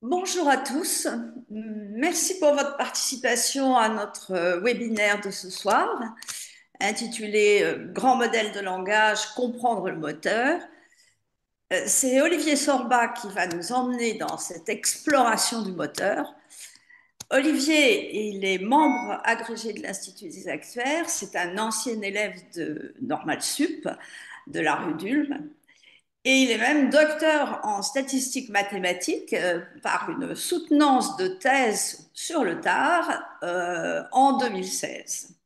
Bonjour à tous. Merci pour votre participation à notre webinaire de ce soir, intitulé Grand modèle de langage, comprendre le moteur. C'est Olivier Sorba qui va nous emmener dans cette exploration du moteur. Olivier, il est membre agrégé de l'Institut des actuaires. C'est un ancien élève de Normal Sup de la rue d'Ulm. Et il est même docteur en statistiques mathématiques par une soutenance de thèse sur le tard en 2016.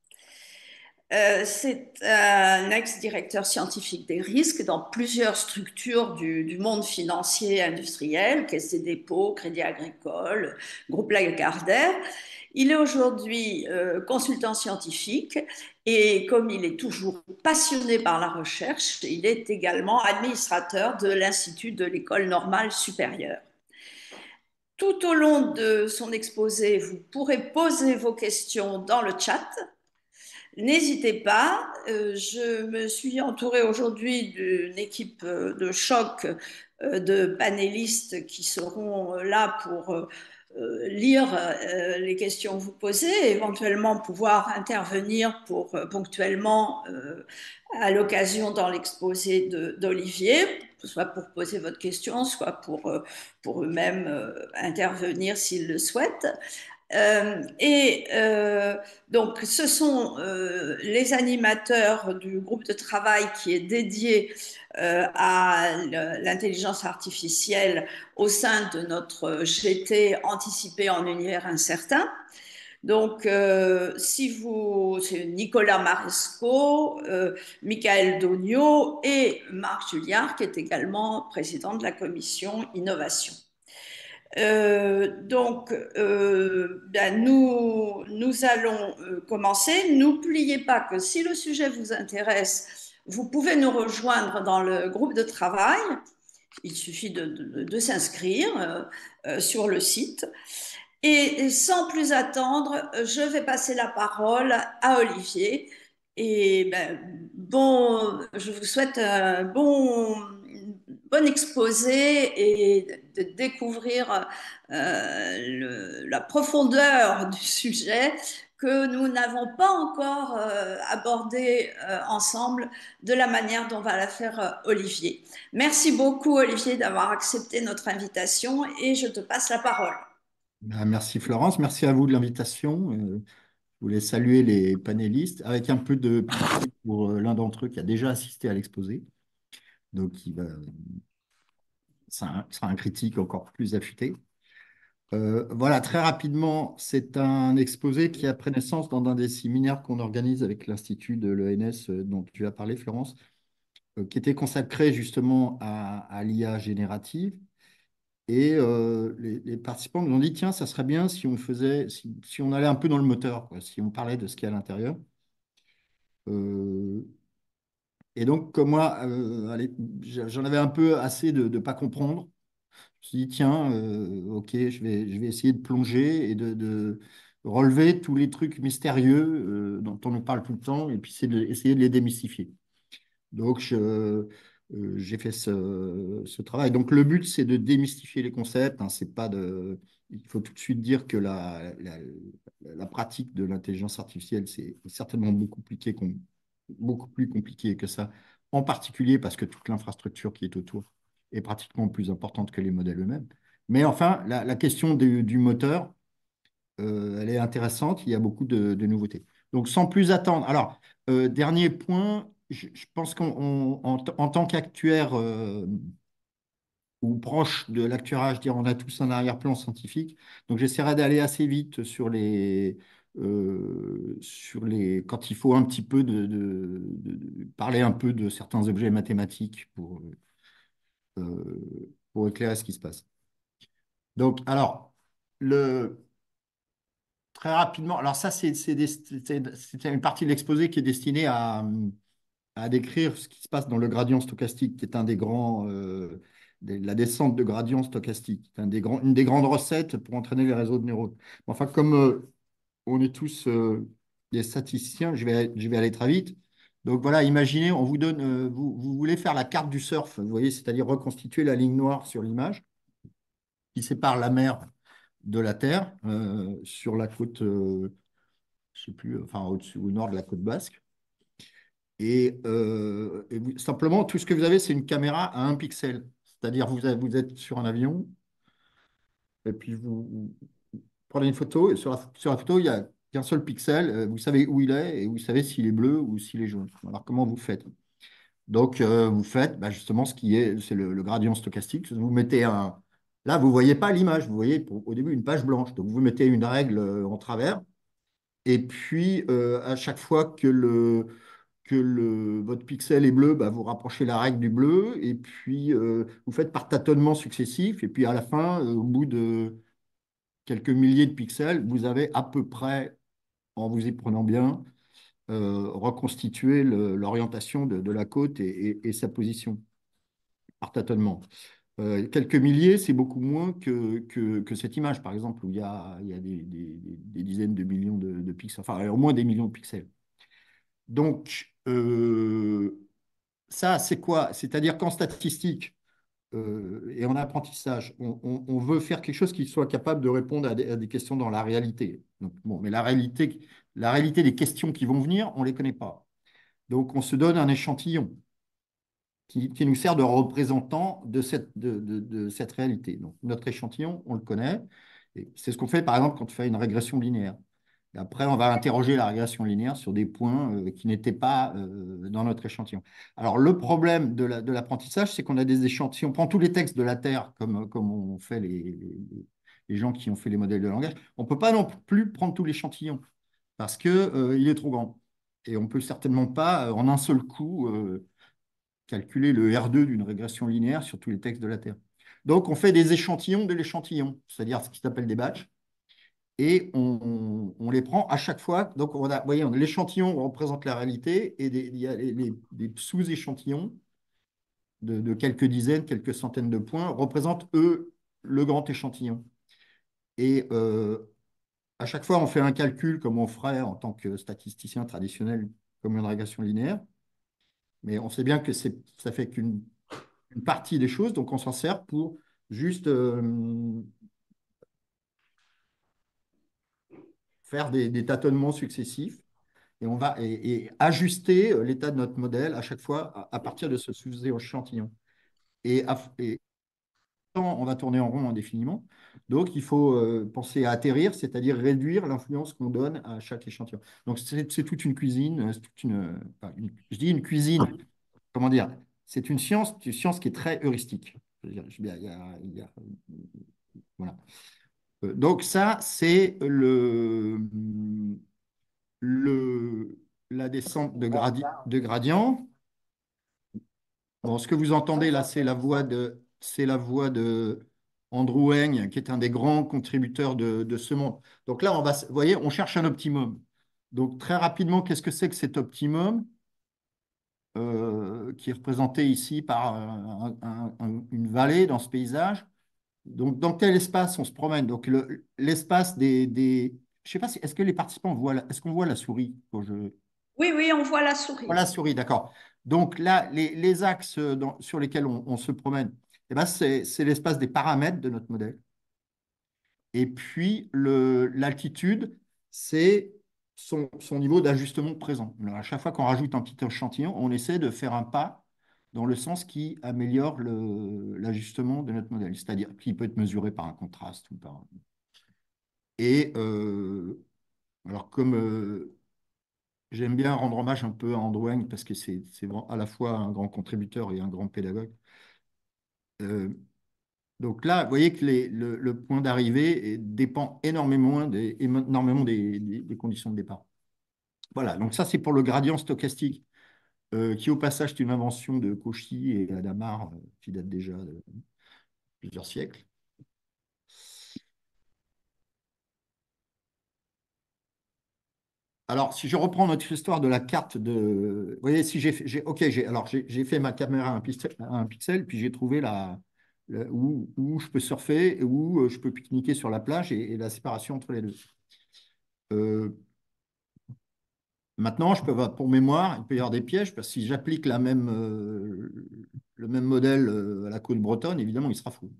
C'est un ex-directeur scientifique des risques dans plusieurs structures du monde financier et industriel, Caisse des dépôts, Crédit Agricole, Groupe Lagardère. Il est aujourd'hui consultant scientifique et comme il est toujours passionné par la recherche, il est également administrateur de l'Institut de l'École normale supérieure. Tout au long de son exposé, vous pourrez poser vos questions dans le chat. N'hésitez pas, je me suis entourée aujourd'hui d'une équipe de choc de panélistes qui seront là pour lire les questions que vous posez, éventuellement pouvoir intervenir pour ponctuellement à l'occasion dans l'exposé d'Olivier, soit pour poser votre question, soit pour eux-mêmes intervenir s'ils le souhaitent. Donc, ce sont les animateurs du groupe de travail qui est dédié à l'intelligence artificielle au sein de notre GT anticipé en univers incertain. Donc, c'est Nicolas Maresco, Michael Dogno et Marc Julliard, qui est également président de la commission innovation. Nous allons commencer. N'oubliez pas que si le sujet vous intéresse, vous pouvez nous rejoindre dans le groupe de travail. Il suffit de s'inscrire sur le site. Et sans plus attendre, je vais passer la parole à Olivier. Et je vous souhaite bon exposé et de découvrir la profondeur du sujet que nous n'avons pas encore abordé ensemble de la manière dont va la faire Olivier. Merci beaucoup Olivier d'avoir accepté notre invitation et je te passe la parole. Merci Florence, merci à vous de l'invitation. Je voulais saluer les panélistes avec un peu de pitié pour l'un d'entre eux qui a déjà assisté à l'exposé. Donc, sera un critique encore plus affûté. Voilà, très rapidement, c'est un exposé qui a pris naissance dans un des séminaires qu'on organise avec l'Institut de l'ENS dont tu as parlé, Florence, qui était consacré justement à l'IA générative. Et les participants nous ont dit, tiens, ça serait bien si on faisait, si on allait un peu dans le moteur, quoi, si on parlait de ce qu'il y a à l'intérieur. Euh, et donc, comme moi, j'en avais un peu assez de ne pas comprendre. Je me suis dit, tiens, ok, je vais essayer de plonger et de relever tous les trucs mystérieux dont on nous parle tout le temps et puis essayer de les démystifier. Donc, j'ai fait ce travail. Donc, le but, c'est de démystifier les concepts. Hein, c'est pas de... Il faut tout de suite dire que la pratique de l'intelligence artificielle, c'est certainement beaucoup plus compliqué que ça, en particulier parce que toute l'infrastructure qui est autour est pratiquement plus importante que les modèles eux-mêmes. Mais enfin, la question du moteur, elle est intéressante. Il y a beaucoup de nouveautés. Donc, sans plus attendre. Alors, dernier point, je pense en tant qu'actuaire ou proche de l'actuaire, je dirais, on a tous un arrière-plan scientifique. Donc, j'essaierai d'aller assez vite quand il faut un petit peu parler un peu de certains objets mathématiques pour éclairer ce qui se passe. Donc, alors, le, très rapidement, alors ça, c'est une partie de l'exposé qui est destinée à décrire ce qui se passe dans le gradient stochastique, qui est un des grands, la descente de gradient stochastique, une des grandes recettes pour entraîner les réseaux de neurones. Enfin, comme on est tous des statisticiens, je vais aller très vite. Donc voilà, imaginez, on vous donne, vous voulez faire la carte du surf, vous voyez, c'est-à-dire reconstituer la ligne noire sur l'image. qui sépare la mer de la terre sur la côte, je sais plus, enfin au-dessus, au nord de la côte basque. Simplement, tout ce que vous avez, c'est une caméra à 1 pixel. C'est-à-dire, vous êtes sur un avion, et puis vous prenez une photo, et sur la photo, il n'y a qu'un seul pixel. Vous savez où il est, et vous savez s'il est bleu ou s'il est jaune. Alors, comment vous faites? Donc, vous faites bah, justement ce qui est, c'est le gradient stochastique. Vous mettez un. Là, vous ne voyez pas l'image, vous voyez au début une page blanche. Donc, vous mettez une règle en travers, et puis à chaque fois que votre pixel est bleu, bah, vous rapprochez la règle du bleu, et puis vous faites par tâtonnement successif, et puis à la fin, au bout de quelques milliers de pixels, vous avez à peu près, en vous y prenant bien, reconstitué l'orientation de la côte et sa position par tâtonnement. Quelques milliers, c'est beaucoup moins que cette image, par exemple, où il y a des dizaines de millions de pixels, enfin au moins des millions de pixels. Donc, ça, c'est quoi? C'est-à-dire qu'en statistique et en apprentissage, on veut faire quelque chose qui soit capable de répondre à des questions dans la réalité. Donc, bon, mais la réalité des questions qui vont venir, on ne les connaît pas. Donc, on se donne un échantillon qui nous sert de représentant de cette réalité. Donc, notre échantillon, on le connaît. Et c'est ce qu'on fait, par exemple, quand on fait une régression linéaire. Et après, on va interroger la régression linéaire sur des points qui n'étaient pas dans notre échantillon. Alors, le problème de l'apprentissage, c'est qu'on a des échantillons. On prend tous les textes de la Terre, comme on fait les gens qui ont fait les modèles de langage. On ne peut pas non plus prendre tout l'échantillon parce qu'il est trop grand. Et on ne peut certainement pas, en un seul coup, calculer le R2 d'une régression linéaire sur tous les textes de la Terre. Donc, on fait des échantillons de l'échantillon, c'est-à-dire ce qui s'appelle des batchs, et on les prend à chaque fois. Donc, vous voyez, l'échantillon représente la réalité, et il y a des sous-échantillons de quelques dizaines, quelques centaines de points, représentent, eux, le grand échantillon. Et à chaque fois, on fait un calcul comme on ferait en tant que statisticien traditionnel, comme une régression linéaire. Mais on sait bien que ça fait qu'une partie des choses, donc on s'en sert pour juste faire des tâtonnements successifs et on va et ajuster l'état de notre modèle à chaque fois à partir de ce sous-échantillon. Et on va tourner en rond indéfiniment. Donc, il faut penser à atterrir, c'est-à-dire réduire l'influence qu'on donne à chaque échantillon. Donc, c'est toute une cuisine, c'est enfin, je dis une cuisine, comment dire, c'est une science qui est très heuristique. Je veux dire, voilà. Donc ça, c'est la descente de gradient. Bon, ce que vous entendez là, c'est la voix de Andrew Ng, qui est un des grands contributeurs de ce monde. Donc là, vous voyez, on cherche un optimum. Donc très rapidement, qu'est-ce que c'est que cet optimum qui est représenté ici par une vallée dans ce paysage? Donc, dans quel espace on se promène? Donc, l'espace je ne sais pas si, est-ce que les participants voient, est-ce qu'on voit la souris quand je. Oui, oui, on voit la Voilà souris. la souris, d'accord. Donc, là, les axes sur lesquels on se promène, eh ben, c'est l'espace des paramètres de notre modèle. Et puis, l'altitude, c'est son niveau d'ajustement présent. Alors, à chaque fois qu'on rajoute un petit échantillon, on essaie de faire un pas dans le sens qui améliore l'ajustement de notre modèle, c'est-à-dire qui peut être mesuré par un contraste ou par. Et alors, comme j'aime bien rendre hommage un peu à Andrew Ng parce que c'est à la fois un grand contributeur et un grand pédagogue. euh, donc là, vous voyez que le point d'arrivée dépend énormément des conditions de départ. Voilà, donc ça c'est pour le gradient stochastique, qui au passage est une invention de Cauchy et Hadamard, qui date déjà de plusieurs siècles. Alors, si je reprends notre histoire de la carte vous voyez, si ok, j'ai fait ma caméra à 1 pixel, puis j'ai trouvé où je peux surfer, et où je peux pique-niquer sur la plage et la séparation entre les deux. Euh, Maintenant, pour mémoire, il peut y avoir des pièges, parce que si j'applique le même modèle à la côte bretonne, évidemment, il sera fou.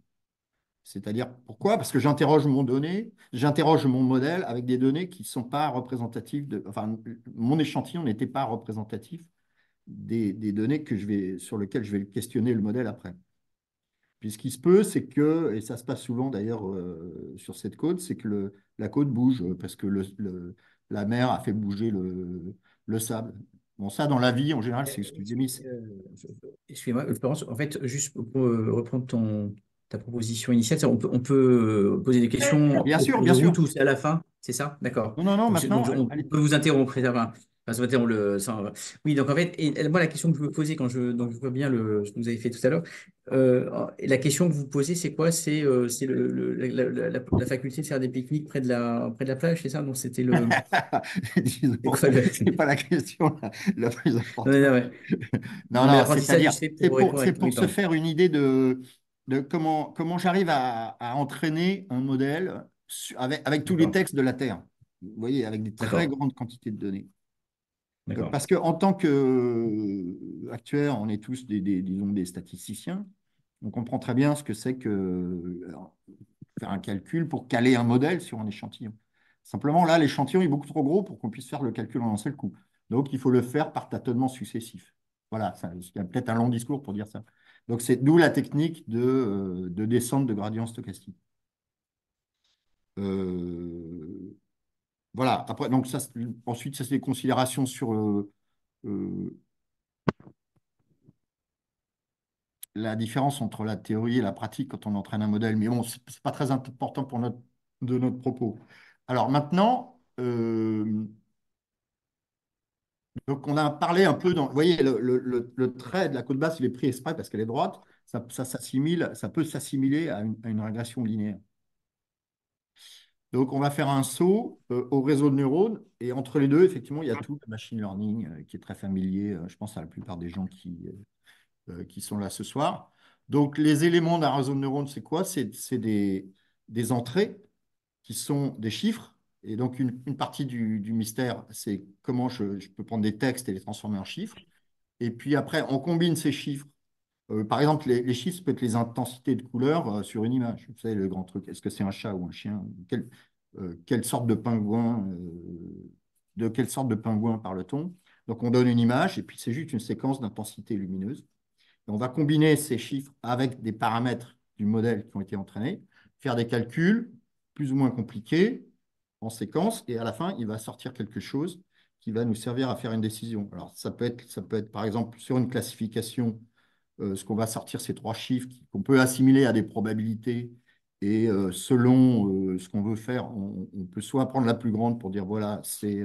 C'est-à-dire, pourquoi? Parce que j'interroge mon modèle avec des données qui ne sont pas représentatives enfin, mon échantillon n'était pas représentatif des données sur lesquelles je vais questionner le modèle après. Puis ce qui se peut, c'est que, et ça se passe souvent d'ailleurs sur cette côte, c'est que la côte bouge parce que la mer a fait bouger le sable. Bon, ça, dans la vie, en général, c'est ce que j'ai mis. Euh, Excusez-moi, Florence, en fait, juste pour reprendre ta proposition initiale, on peut poser des questions Bien au sûr, cours bien de sûr. route ou c'est à la fin, c'est ça? D'accord. Non, non, non, Donc, maintenant, on allez. peut vous interrompre. Enfin, ça va interrompre oui, donc en fait, moi, la question que je me posais donc je vois bien ce que vous avez fait tout à l'heure, la question que vous posez, c'est quoi? C'est la faculté de faire des pique-niques près de la plage, c'est ça? Donc, c'était Disons, c'est quoi c'est pas la question la plus Ouais, importante. ouais, ouais. Non, Non, mais non, l'apprentissage, c'est-à-dire, c'est pour répondre c'est avec. pour Oui, se pardon. faire une idée de comment j'arrive à entraîner un modèle avec tous les D'accord. textes de la Terre. Vous voyez, avec des très D'accord. grandes quantités de données. D'accord. Parce qu'en tant qu'actuaire, on est tous disons, des statisticiens. On comprend très bien ce que c'est que faire un calcul pour caler un modèle sur un échantillon. Simplement, là, l'échantillon est beaucoup trop gros pour qu'on puisse faire le calcul en un seul coup. Donc, il faut le faire par tâtonnement successif. Voilà, il y a peut-être un long discours pour dire ça. Donc, c'est d'où la technique de descente de gradient stochastique. Euh, voilà, après, donc ça, ensuite, ça, c'est des considérations sur euh, la différence entre la théorie et la pratique quand on entraîne un modèle. Mais bon, ce n'est pas très important pour de notre propos. Alors maintenant, donc on a parlé un peu vous voyez, le trait de la côte basse, il est pris exprès parce qu'elle est droite. Ça peut s'assimiler à une régression linéaire. Donc on va faire un saut au réseau de neurones et entre les deux, effectivement, il y a tout le machine learning qui est très familier. Je pense à la plupart des gens qui sont là ce soir. Donc, les éléments d'un réseau de neurones, c'est quoi? C'est des entrées qui sont des chiffres. Et donc, une partie du mystère, c'est comment je peux prendre des textes et les transformer en chiffres. Et puis après, on combine ces chiffres. Par exemple, les chiffres, ça peut être les intensités de couleurs sur une image. Vous savez, le grand truc. Est-ce que c'est un chat ou un chien? Quelle sorte de pingouin, de quelle sorte de pingouin parle-t-on? Donc, on donne une image et puis c'est juste une séquence d'intensité lumineuse. Et on va combiner ces chiffres avec des paramètres du modèle qui ont été entraînés, faire des calculs plus ou moins compliqués en séquence, et à la fin, il va sortir quelque chose qui va nous servir à faire une décision. Alors, ça peut être par exemple sur une classification, ce qu'on va sortir, ces trois chiffres qu'on peut assimiler à des probabilités, et selon ce qu'on veut faire, on peut soit prendre la plus grande pour dire, voilà, c'est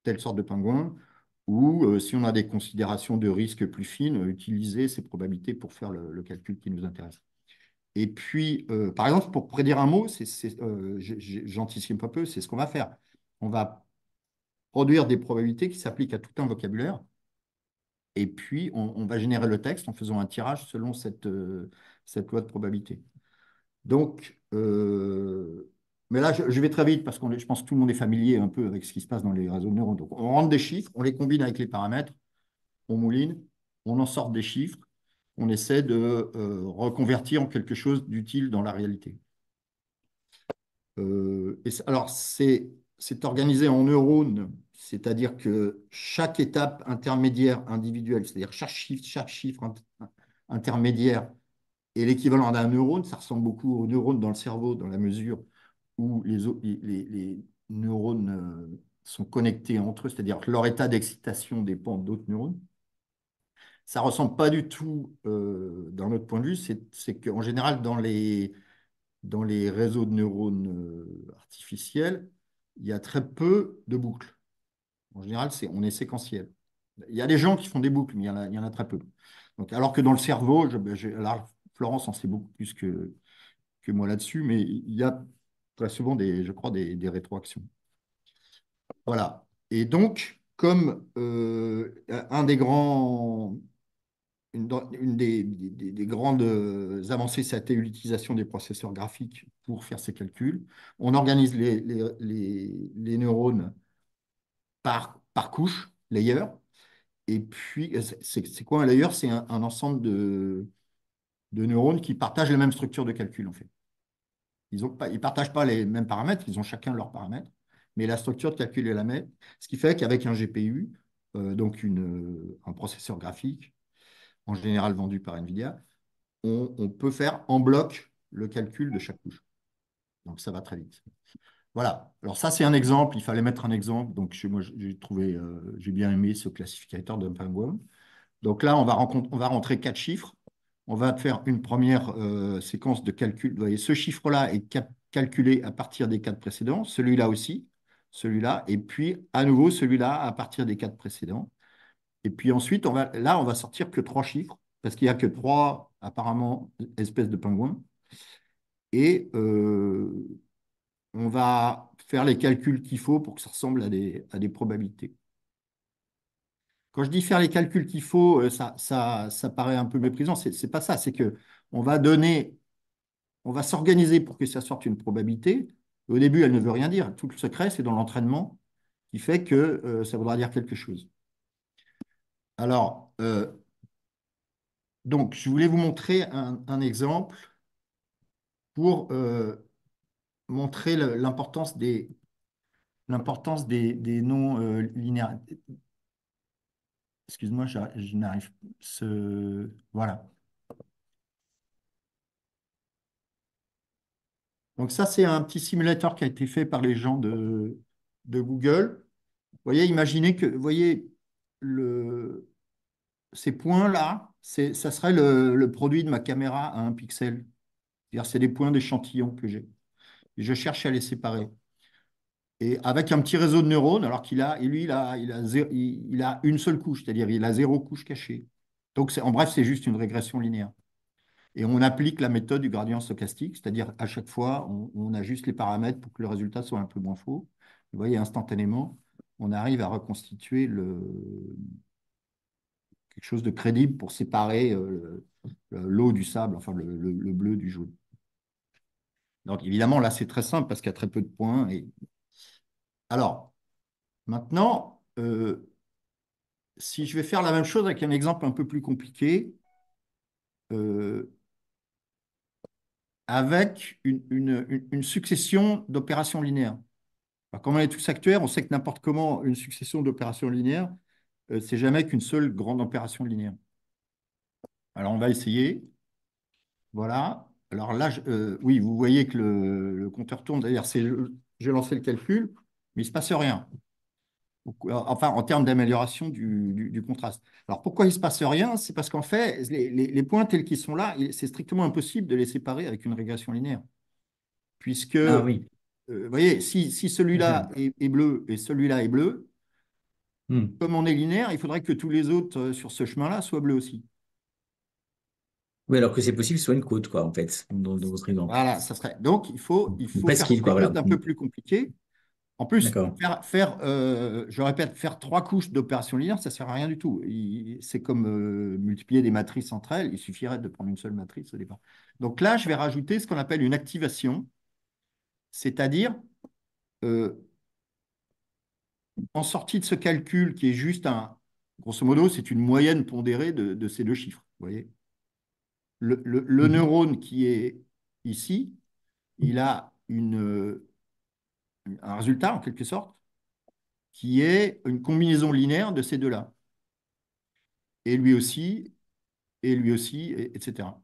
telle sorte de pingouin, ou si on a des considérations de risque plus fines, utiliser ces probabilités pour faire le calcul qui nous intéresse. Et puis, par exemple, pour prédire un mot, j'anticipe un peu, c'est ce qu'on va faire. On va produire des probabilités qui s'appliquent à tout un vocabulaire, et puis on va générer le texte en faisant un tirage selon cette loi de probabilité. Donc, mais là, je vais très vite parce que je pense que tout le monde est familier un peu avec ce qui se passe dans les réseaux de neurones. Donc, on rentre des chiffres, on les combine avec les paramètres, on mouline, on en sort des chiffres, on essaie de reconvertir en quelque chose d'utile dans la réalité. Alors, c'est organisé en neurones, c'est-à-dire que chaque étape intermédiaire individuelle, c'est-à-dire chaque chiffre intermédiaire est l'équivalent d'un neurone. Ça ressemble beaucoup aux neurones dans le cerveau, dans la mesure où les neurones sont connectés entre eux, c'est-à-dire que leur état d'excitation dépend d'autres neurones. Ça ne ressemble pas du tout, dans notre point de vue, c'est qu'en général, dans les réseaux de neurones artificiels, il y a très peu de boucles. En général, on est séquentiel. Il y a des gens qui font des boucles, mais il y en a très peu. Donc, alors que dans le cerveau, alors, Florence en sait beaucoup plus que moi là-dessus, mais il y a très souvent, je crois, des rétroactions. Voilà. Et donc, comme un des grands une des grandes avancées, ça a été l'utilisation des processeurs graphiques pour faire ces calculs. On organise les neurones par couche, layer. Et puis, c'est quoi un layer? C'est un ensemble de neurones qui partagent la même structure de calcul, en fait. ils partagent pas les mêmes paramètres, ils ont chacun leurs paramètres, mais la structure de calcul est la même. Ce qui fait qu'avec un GPU, donc un processeur graphique, en général vendu par NVIDIA, on peut faire en bloc le calcul de chaque couche. Donc ça va très vite. Voilà. Alors ça, c'est un exemple. Il fallait mettre un exemple. Donc moi, j'ai bien aimé ce classificateur de Penguin. Donc là, on va rentrer quatre chiffres. On va faire une première séquence de calcul. Vous voyez, ce chiffre-là est calculé à partir des quatre précédents. Celui-là aussi. Celui-là. Et puis, à nouveau, celui-là à partir des quatre précédents. Et puis ensuite, on va sortir que trois chiffres. Parce qu'il n'y a que trois, apparemment, espèces de pingouins. Et on va faire les calculs qu'il faut pour que ça ressemble à des probabilités. Quand je dis faire les calculs qu'il faut, ça paraît un peu méprisant. C'est pas ça. C'est que on va s'organiser pour que ça sorte une probabilité. Au début, elle ne veut rien dire. Tout le secret, c'est dans l'entraînement qui fait que ça voudra dire quelque chose. Alors, donc, je voulais vous montrer un exemple pour montrer l'importance des noms linéaires. Excuse-moi, je n'arrive. Voilà. Donc ça, c'est un petit simulateur qui a été fait par les gens de Google. Vous voyez, imaginez que, vous voyez, ces points-là, ça serait le produit de ma caméra à un pixel. C'est-à-dire, c'est des points d'échantillon que j'ai. Et je cherche à les séparer. Et avec un petit réseau de neurones, alors lui, il a une seule couche, c'est-à-dire il a zéro couche cachée. Donc, en bref, c'est juste une régression linéaire. Et on applique la méthode du gradient stochastique, c'est-à-dire à chaque fois, on ajuste les paramètres pour que le résultat soit un peu moins faux. Vous voyez, instantanément, on arrive à reconstituer quelque chose de crédible pour séparer l'eau du sable, enfin le bleu du jaune. Donc évidemment, là, c'est très simple parce qu'il y a très peu de points. Alors, maintenant, si je vais faire la même chose avec un exemple un peu plus compliqué, euh, avec une succession d'opérations linéaires. Alors, comme on est tous actuaires, on sait que n'importe comment, une succession d'opérations linéaires, c'est jamais qu'une seule grande opération linéaire. Alors, on va essayer. Voilà. Alors là, oui, vous voyez que le compteur tourne. D'ailleurs, j'ai lancé le calcul, mais il ne se passe rien. Enfin, en termes d'amélioration du contraste. Alors, pourquoi il ne se passe rien? C'est parce qu'en fait, les points tels qu'ils sont là, c'est strictement impossible de les séparer avec une régression linéaire. Puisque, Ah oui. vous voyez, si celui-là est bleu et celui-là est bleu, Hmm. comme on est linéaire, il faudrait que tous les autres sur ce chemin-là soient bleus aussi. Oui, alors que c'est possible que ce soit une côte, quoi, en fait, dans votre exemple. Voilà, ça serait. Donc, il Ou faut faire presqu'île, quoi, quelque chose voilà. d'un Hmm. peu plus compliqué. En plus, D'accord. je répète, faire trois couches d'opérations linéaires, ça ne sert à rien du tout. C'est comme multiplier des matrices entre elles. Il suffirait de prendre une seule matrice au départ. Donc là, je vais rajouter ce qu'on appelle une activation, c'est-à-dire euh, en sortie de ce calcul qui est juste grosso modo, c'est une moyenne pondérée de ces deux chiffres. Vous voyez? Le Mhm. neurone qui est ici, il a un résultat en quelque sorte qui est une combinaison linéaire de ces deux-là. Et lui aussi, et lui aussi, etc.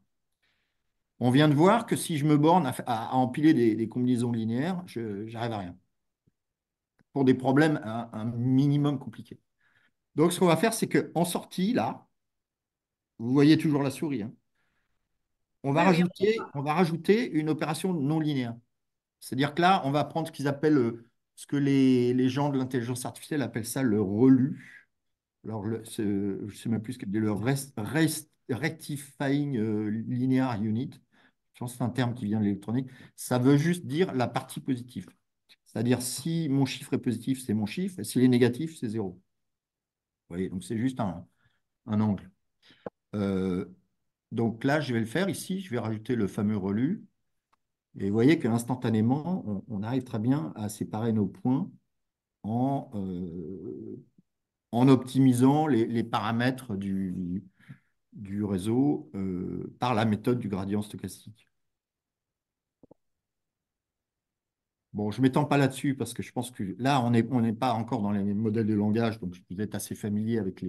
On vient de voir que si je me borne à empiler des combinaisons linéaires, j'arrive à rien. Pour des problèmes un minimum compliqués. Donc, ce qu'on va faire, c'est qu'en sortie, là, vous voyez toujours la souris, hein, Oui, oui, on va rajouter une opération non linéaire. C'est-à-dire que là, on va prendre ce qu'ils appellent, ce que les gens de l'intelligence artificielle appellent ça le ReLU. Alors, je ne sais même plus ce que c'est, le Rectifying Linear Unit. Je pense que c'est un terme qui vient de l'électronique. Ça veut juste dire la partie positive. C'est-à-dire, si mon chiffre est positif, c'est mon chiffre, et s'il est négatif, c'est zéro. Vous voyez, donc c'est juste un angle. Euh, donc là, je vais le faire ici, je vais rajouter le fameux relu. Et vous voyez qu'instantanément, on arrive très bien à séparer nos points en, en optimisant les paramètres du réseau par la méthode du gradient stochastique. bon, je ne m'étends pas là-dessus parce que je pense que là, on n'est pas encore dans les modèles de langage, donc vous êtes assez familier avec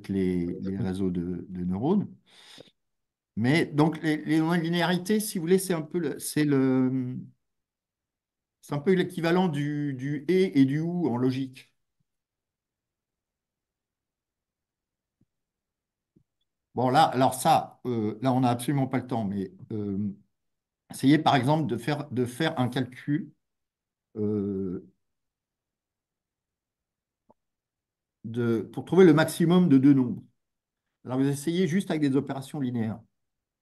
les réseaux de neurones. Mais donc, les non-linéarités, si vous voulez, c'est un peu l'équivalent du et du ou en logique. Bon, là, alors ça, là, on n'a absolument pas le temps, mais essayez par exemple de faire un calcul euh, pour trouver le maximum de deux nombres. Alors, vous essayez juste avec des opérations linéaires.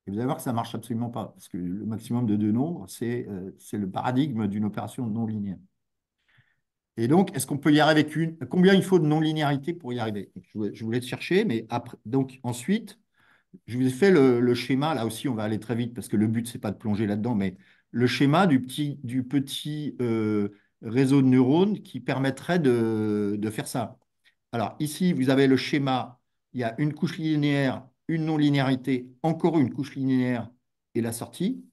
Et vous allez voir que ça ne marche absolument pas, parce que le maximum de deux nombres, c'est le paradigme d'une opération non linéaire. Et donc, est-ce qu'on peut y arriver avec une? Combien il faut de non-linéarité pour y arriver? Je vous laisse chercher, mais après, donc ensuite, je vous ai fait le schéma. Là aussi, on va aller très vite parce que le but, c'est pas de plonger là-dedans, mais le schéma du petit réseau de neurones qui permettrait de faire ça. Alors, ici, vous avez le schéma. Il y a une couche linéaire, une non-linéarité, encore une couche linéaire et la sortie.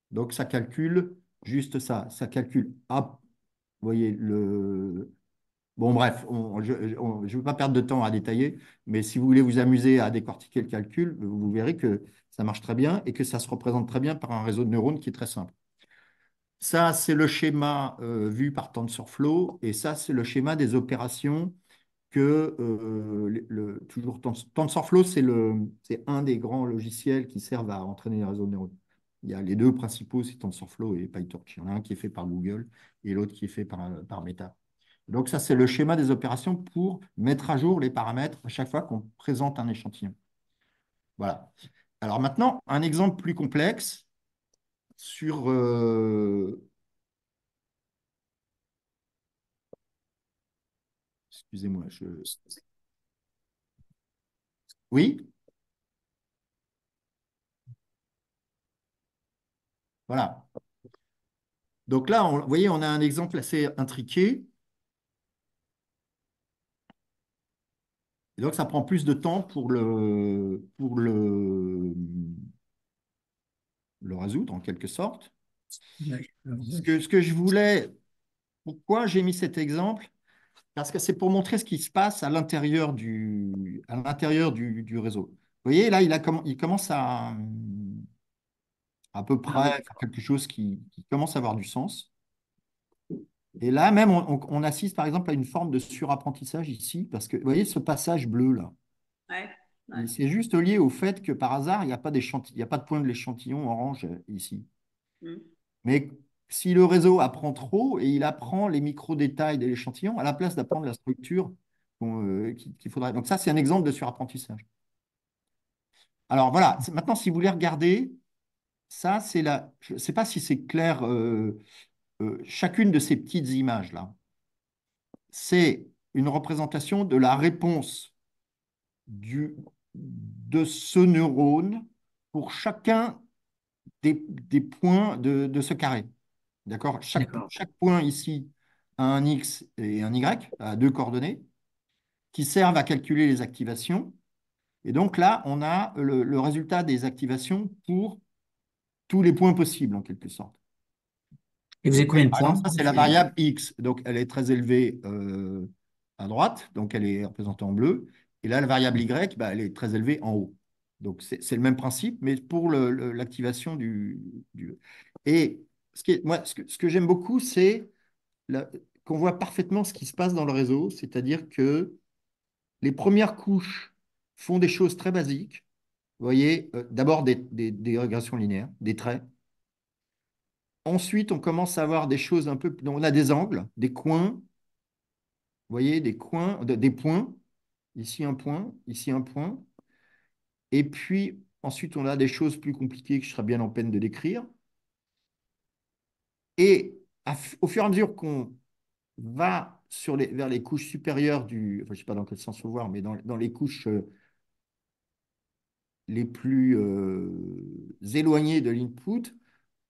Donc, ça calcule juste ça. Ça calcule, hop, vous voyez, bon, bref, je ne veux pas perdre de temps à détailler, mais si vous voulez vous amuser à décortiquer le calcul, vous verrez que ça marche très bien et que ça se représente très bien par un réseau de neurones qui est très simple. Ça, c'est le schéma vu par TensorFlow et ça, c'est le schéma des opérations que toujours TensorFlow, c'est un des grands logiciels qui servent à entraîner les réseaux de neurones. Il y a les deux principaux, c'est TensorFlow et PyTorch. Il y en a un qui est fait par Google et l'autre qui est fait par Meta. Donc ça, c'est le schéma des opérations pour mettre à jour les paramètres à chaque fois qu'on présente un échantillon. Voilà. Alors maintenant, un exemple plus complexe sur... excusez-moi, Oui, voilà. Donc là, vous voyez, on a un exemple assez intriqué. Et donc, ça prend plus de temps pour le résoudre, en quelque sorte. Ouais. Ce que je voulais, pourquoi j'ai mis cet exemple? Parce que c'est pour montrer ce qui se passe à l'intérieur du réseau. Vous voyez, là, il commence à peu Ah près oui. faire quelque chose qui commence à avoir du sens. Et là, même, on assiste, par exemple, à une forme de surapprentissage ici, parce que, vous voyez, ce passage bleu, là, Ouais, ouais. c'est juste lié au fait que, par hasard, il n'y a pas de point de l'échantillon orange ici. Mm. Mais si le réseau apprend trop et il apprend les micro-détails de l'échantillon à la place d'apprendre la structure qu'il faudrait. Donc ça, c'est un exemple de surapprentissage. Alors voilà, maintenant, si vous voulez regarder, ça, c'est la... Je ne sais pas si c'est clair, chacune de ces petites images-là, c'est une représentation de la réponse de ce neurone pour chacun des points de ce carré. D'accord? Chaque, D'accord. chaque point ici a un X et un Y, à deux coordonnées, qui servent à calculer les activations. Et donc là, on a le résultat des activations pour tous les points possibles, en quelque sorte. Et vous Donc, avez vous voyez, combien de par exemple, points? ça, c'est la variable X. Donc, elle est très élevée à droite, donc elle est représentée en bleu. Et là, la variable Y, bah, elle est très élevée en haut. Donc, c'est le même principe, mais pour l'activation du... Et moi, ce que j'aime beaucoup, c'est qu'on voit parfaitement ce qui se passe dans le réseau, c'est-à-dire que les premières couches font des choses très basiques. Vous voyez, d'abord des régressions linéaires, des traits. Ensuite, on commence à avoir des choses un peu. Donc, on a des angles, des coins, vous voyez, des coins, des points. Ici un point, ici un point. Et puis, ensuite, on a des choses plus compliquées que je serais bien en peine de décrire. Et au fur et à mesure qu'on va vers les couches supérieures enfin, je ne sais pas dans quel sens faut voir, mais dans les couches les plus éloignées de l'input,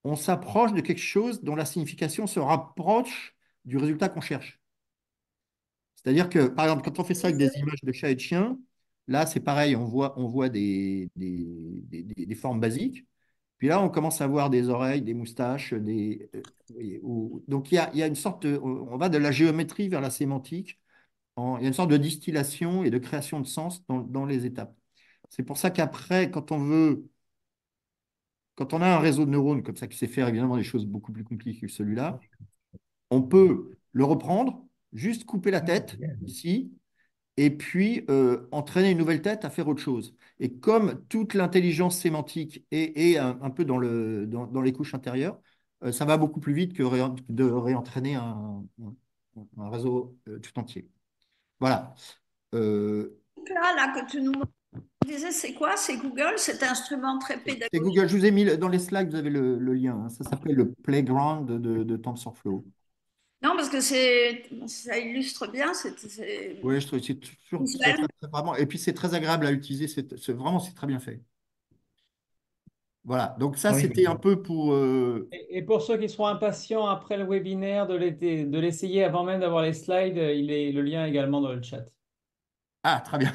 on s'approche de quelque chose dont la signification se rapproche du résultat qu'on cherche. C'est-à-dire que, par exemple, quand on fait ça avec des images de chats et de chiens, là, c'est pareil, on voit des formes basiques. Puis là, on commence à voir des oreilles, des moustaches, vous voyez, donc il y a une sorte on va de la géométrie vers la sémantique. Il y a une sorte de distillation et de création de sens dans les étapes. C'est pour ça qu'après, quand on a un réseau de neurones comme ça qui sait faire évidemment des choses beaucoup plus compliquées que celui-là, on peut le reprendre, juste couper la tête ici, et puis entraîner une nouvelle tête à faire autre chose. Et comme toute l'intelligence sémantique est un peu dans les couches intérieures, ça va beaucoup plus vite que de réentraîner un réseau tout entier. Voilà. Euh, Là que tu nous disais, c'est quoi? C'est Google, cet instrument très c'est pédagogique? Google. Je vous ai mis dans les slides, vous avez le lien, hein. Ça s'appelle le Playground de TensorFlow. Non, parce que ça illustre bien, Oui, je trouve que c'est toujours très, très, visuel. très, vraiment. Et puis, c'est très agréable à utiliser. Vraiment, c'est très bien fait. Voilà. Donc, ça, Oui, c'était un peu pour. Et pour ceux qui seront impatients après le webinaire de l'essayer avant même d'avoir les slides, le lien est également dans le chat. Ah, très bien.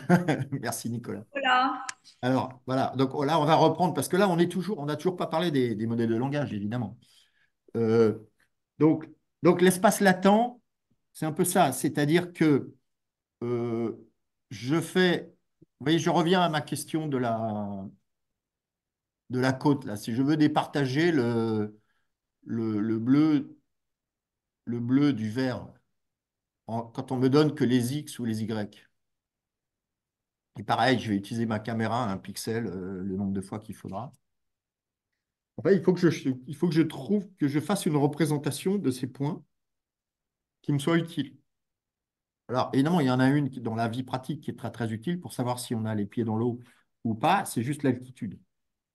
Merci, Nicolas. Voilà. Alors, voilà. Donc, là, on va reprendre parce que là, on n'a toujours pas parlé des modèles de langage, évidemment. Euh, donc, l'espace latent, c'est un peu ça. C'est-à-dire que euh, je fais. Vous voyez, je reviens à ma question de la côte, là. Si je veux départager le, le bleu, le bleu du vert quand on me donne que les X ou les Y. Et pareil, je vais utiliser ma caméra, un pixel, le nombre de fois qu'il faudra. En fait, il faut que je trouve, que je fasse une représentation de ces points qui me soit utile. Alors, évidemment, il y en a une dans la vie pratique qui est très, très utile pour savoir si on a les pieds dans l'eau ou pas, c'est juste l'altitude.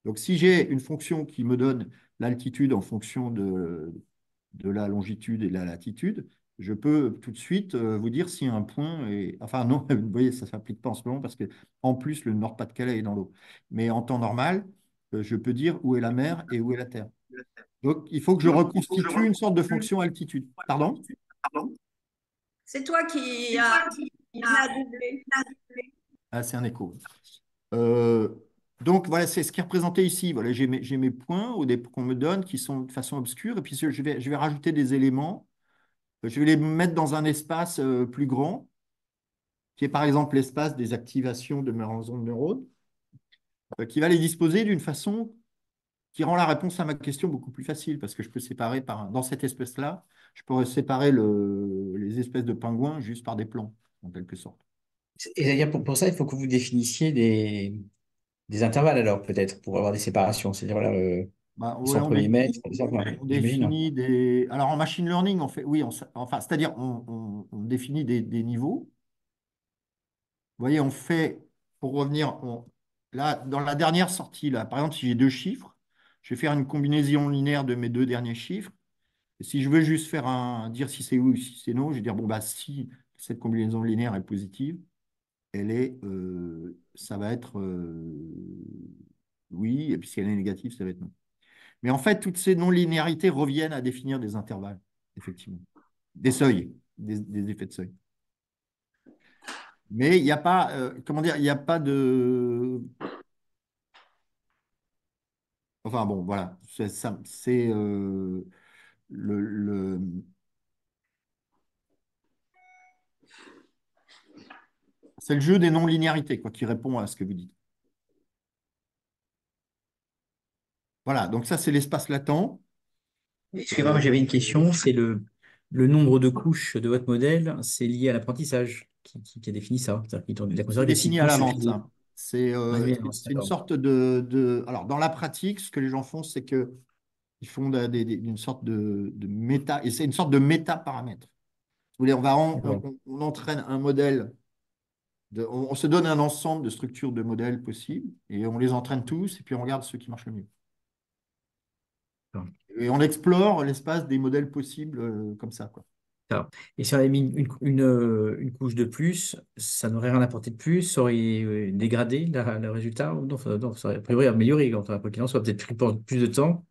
Donc, si j'ai une fonction qui me donne l'altitude en fonction de la longitude et de la latitude, je peux tout de suite vous dire si un point est. Enfin, non, vous voyez, ça ne s'applique pas en ce moment parce que, en plus, le Nord-Pas-de-Calais est dans l'eau. Mais en temps normal, je peux dire où est la mer et où est la terre. Donc, il faut que je reconstitue une sorte de fonction altitude. Pardon? C'est toi qui a doublé. Ah, c'est un écho. Euh, donc, voilà, c'est ce qui est représenté ici. Voilà, j'ai mes points qu'on me donne qui sont de façon obscure. Et puis, je vais rajouter des éléments. Je vais les mettre dans un espace plus grand, qui est par exemple l'espace des activations de mes réseaux de neurones, qui va les disposer d'une façon qui rend la réponse à ma question beaucoup plus facile, parce que je peux séparer dans cet espace-là, je pourrais séparer les espèces de pingouins juste par des plans, en quelque sorte. et c'est-à-dire pour ça, il faut que vous définissiez des intervalles alors peut-être pour avoir des séparations. C'est-à-dire voilà, Bah, ouais, 100 premiers mètres, par exemple, on j'imagine, hein. définit des. Alors en machine learning, on fait, oui, enfin, c'est-à-dire on définit des niveaux. Vous voyez, on fait, pour revenir, là, dans la dernière sortie, là, par exemple, si j'ai deux chiffres, je vais faire une combinaison linéaire de mes deux derniers chiffres. Et si je veux juste dire si c'est oui ou si c'est non, je vais dire, bon, bah, si cette combinaison linéaire est positive, ça va être oui, et puis si elle est négative, ça va être non. Mais en fait, toutes ces non-linéarités reviennent à définir des intervalles, effectivement. Des seuils, des effets de seuil. Mais il n'y a pas, comment dire, il n'y a pas de. Enfin bon, voilà. C'est le. C'est le jeu des non-linéarités, quoi, qui répond à ce que vous dites. Voilà, donc ça, c'est l'espace latent. Excusez-moi, j'avais une question. C'est le nombre de couches de votre modèle, c'est lié à l'apprentissage qui a défini ça. C'est-à-dire il a C'est considéré que les six défini à couches l'avance, suffisaient. hein. C'est euh, Manuellement, c'est c'est une d'accord. sorte de. Alors, dans la pratique, ce que les gens font, c'est qu'ils font une sorte de méta. Et c'est une sorte de méta-paramètre. Vous voulez, D'accord. on entraîne un modèle. On se donne un ensemble de structures de modèles possibles et on les entraîne tous et puis on regarde ceux qui marchent le mieux. D'accord. Et on explore l'espace des modèles possibles comme ça, quoi. D'accord. Et si on avait mis une couche de plus, ça n'aurait rien apporté de plus, ça aurait dégradé le résultat, ou non, non, ça aurait a priori amélioré, quand quoi qu'il en soit, peut-être pris plus de temps,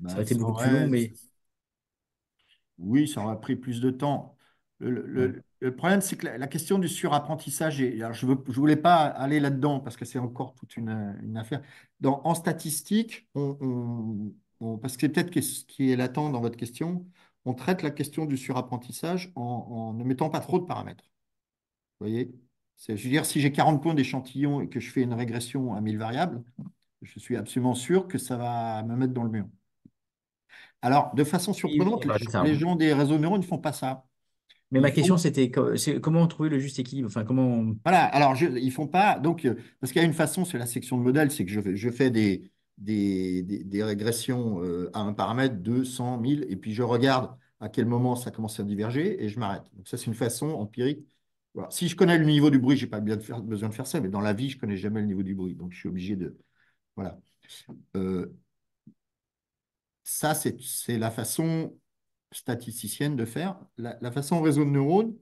ça aurait Bah, été beaucoup plus long, mais oui, ça aurait pris plus de temps. ouais. Le problème, c'est que la question du surapprentissage, alors je voulais pas aller là-dedans parce que c'est encore toute une affaire. En statistique, parce que c'est peut-être ce qui est latent dans votre question, on traite la question du surapprentissage en ne mettant pas trop de paramètres. Vous voyez? Je veux dire, si j'ai 40 points d'échantillon et que je fais une régression à 1000 variables, je suis absolument sûr que ça va me mettre dans le mur. Alors, de façon Oui, oui, surprenante, voilà, c'est ça. les gens des réseaux neuronaux ne font pas ça. Mais Ils ma question, font, c'était comment trouver le juste équilibre? Enfin, comment. voilà, alors ils font pas, donc, parce qu'il y a une façon, c'est la section de modèle, c'est que je fais des régressions à un paramètre, 2, 100, 1000, et puis je regarde à quel moment ça commence à diverger et je m'arrête. Donc, ça, c'est une façon empirique. Voilà. Si je connais le niveau du bruit, je n'ai pas besoin de faire ça, mais dans la vie, je ne connais jamais le niveau du bruit, donc je suis obligé de. Voilà. Euh, Ça, c'est la façon statisticienne de faire. La façon réseau de neurones,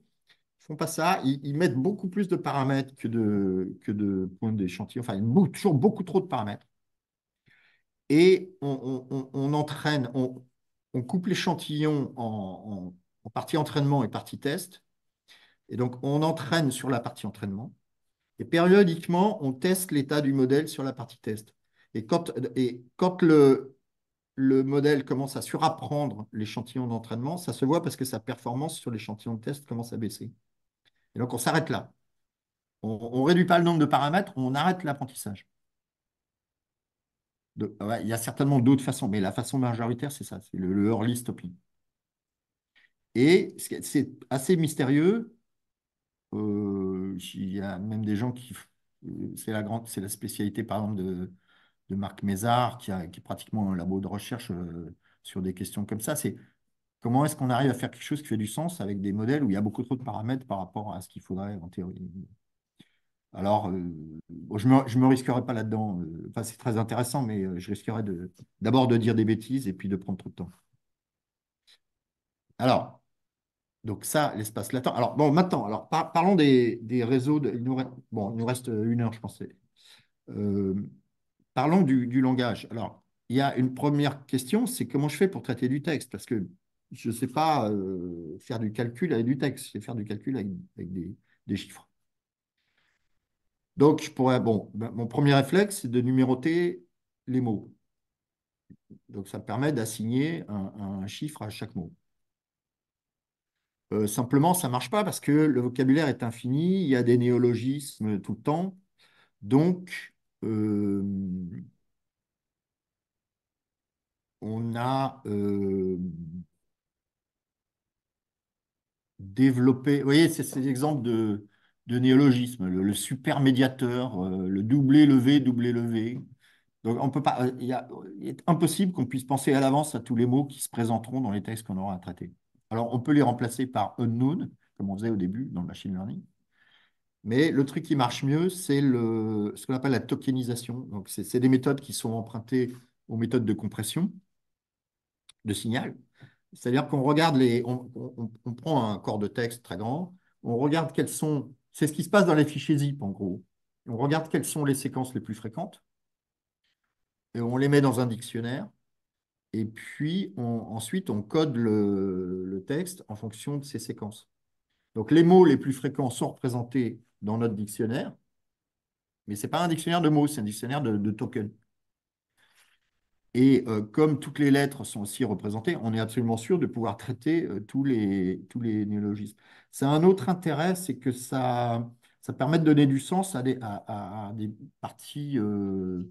ils font pas ça. Ils mettent beaucoup plus de paramètres que de points d'échantillon. Enfin, toujours beaucoup trop de paramètres. Et on entraîne, on coupe l'échantillon en partie entraînement et partie test. Et donc, on entraîne sur la partie entraînement. Et périodiquement, on teste l'état du modèle sur la partie test. Et quand le modèle commence à surapprendre l'échantillon d'entraînement, ça se voit parce que sa performance sur l'échantillon de test commence à baisser. Et donc, on s'arrête là. On ne réduit pas le nombre de paramètres, on arrête l'apprentissage. Ouais, il y a certainement d'autres façons, mais la façon majoritaire, c'est ça, c'est le early stopping. Et c'est assez mystérieux. Il y a même des gens qui. C'est la spécialité, par exemple, de Marc Mézard, qui est pratiquement un labo de recherche sur des questions comme ça. C'est comment est-ce qu'on arrive à faire quelque chose qui fait du sens avec des modèles où il y a beaucoup trop de paramètres par rapport à ce qu'il faudrait en théorie. Alors, bon, je me risquerai pas là-dedans. Enfin, c'est très intéressant, mais je risquerais d'abord de dire des bêtises et puis de prendre trop de temps. Alors, donc ça, l'espace latent. Alors, bon, maintenant, alors, parlons des réseaux. Bon, il nous reste 1 heure, je pensais. Euh, Parlons du langage. Alors, il y a une première question, c'est comment je fais pour traiter du texte? Parce que je ne sais pas faire du calcul avec du texte, je sais faire du calcul avec des chiffres. Donc, mon premier réflexe, c'est de numéroter les mots. Donc, ça me permet d'assigner un chiffre à chaque mot. Simplement, ça ne marche pas parce que le vocabulaire est infini, il y a des néologismes tout le temps. Donc, euh, on a développé. Vous voyez, c'est ces exemples de néologismes, le super médiateur, le doublé levé, doublé levé. Donc, on peut pas, il est impossible qu'on puisse penser à l'avance à tous les mots qui se présenteront dans les textes qu'on aura à traiter. Alors, on peut les remplacer par unknown, comme on faisait au début dans le machine learning. Mais le truc qui marche mieux, c'est ce qu'on appelle la tokenisation. Donc, c'est des méthodes qui sont empruntées aux méthodes de compression de signal. C'est-à-dire qu'on regarde on prend un corps de texte très grand, on regarde c'est ce qui se passe dans les fichiers zip en gros. On regarde quelles sont les séquences les plus fréquentes et on les met dans un dictionnaire. Et puis ensuite, on code le texte en fonction de ces séquences. Donc les mots les plus fréquents sont représentés dans notre dictionnaire, mais ce n'est pas un dictionnaire de mots, c'est un dictionnaire de tokens. Et comme toutes les lettres sont aussi représentées, on est absolument sûr de pouvoir traiter tous les néologismes. C'est un autre intérêt, c'est que ça permet de donner du sens à des parties. Vous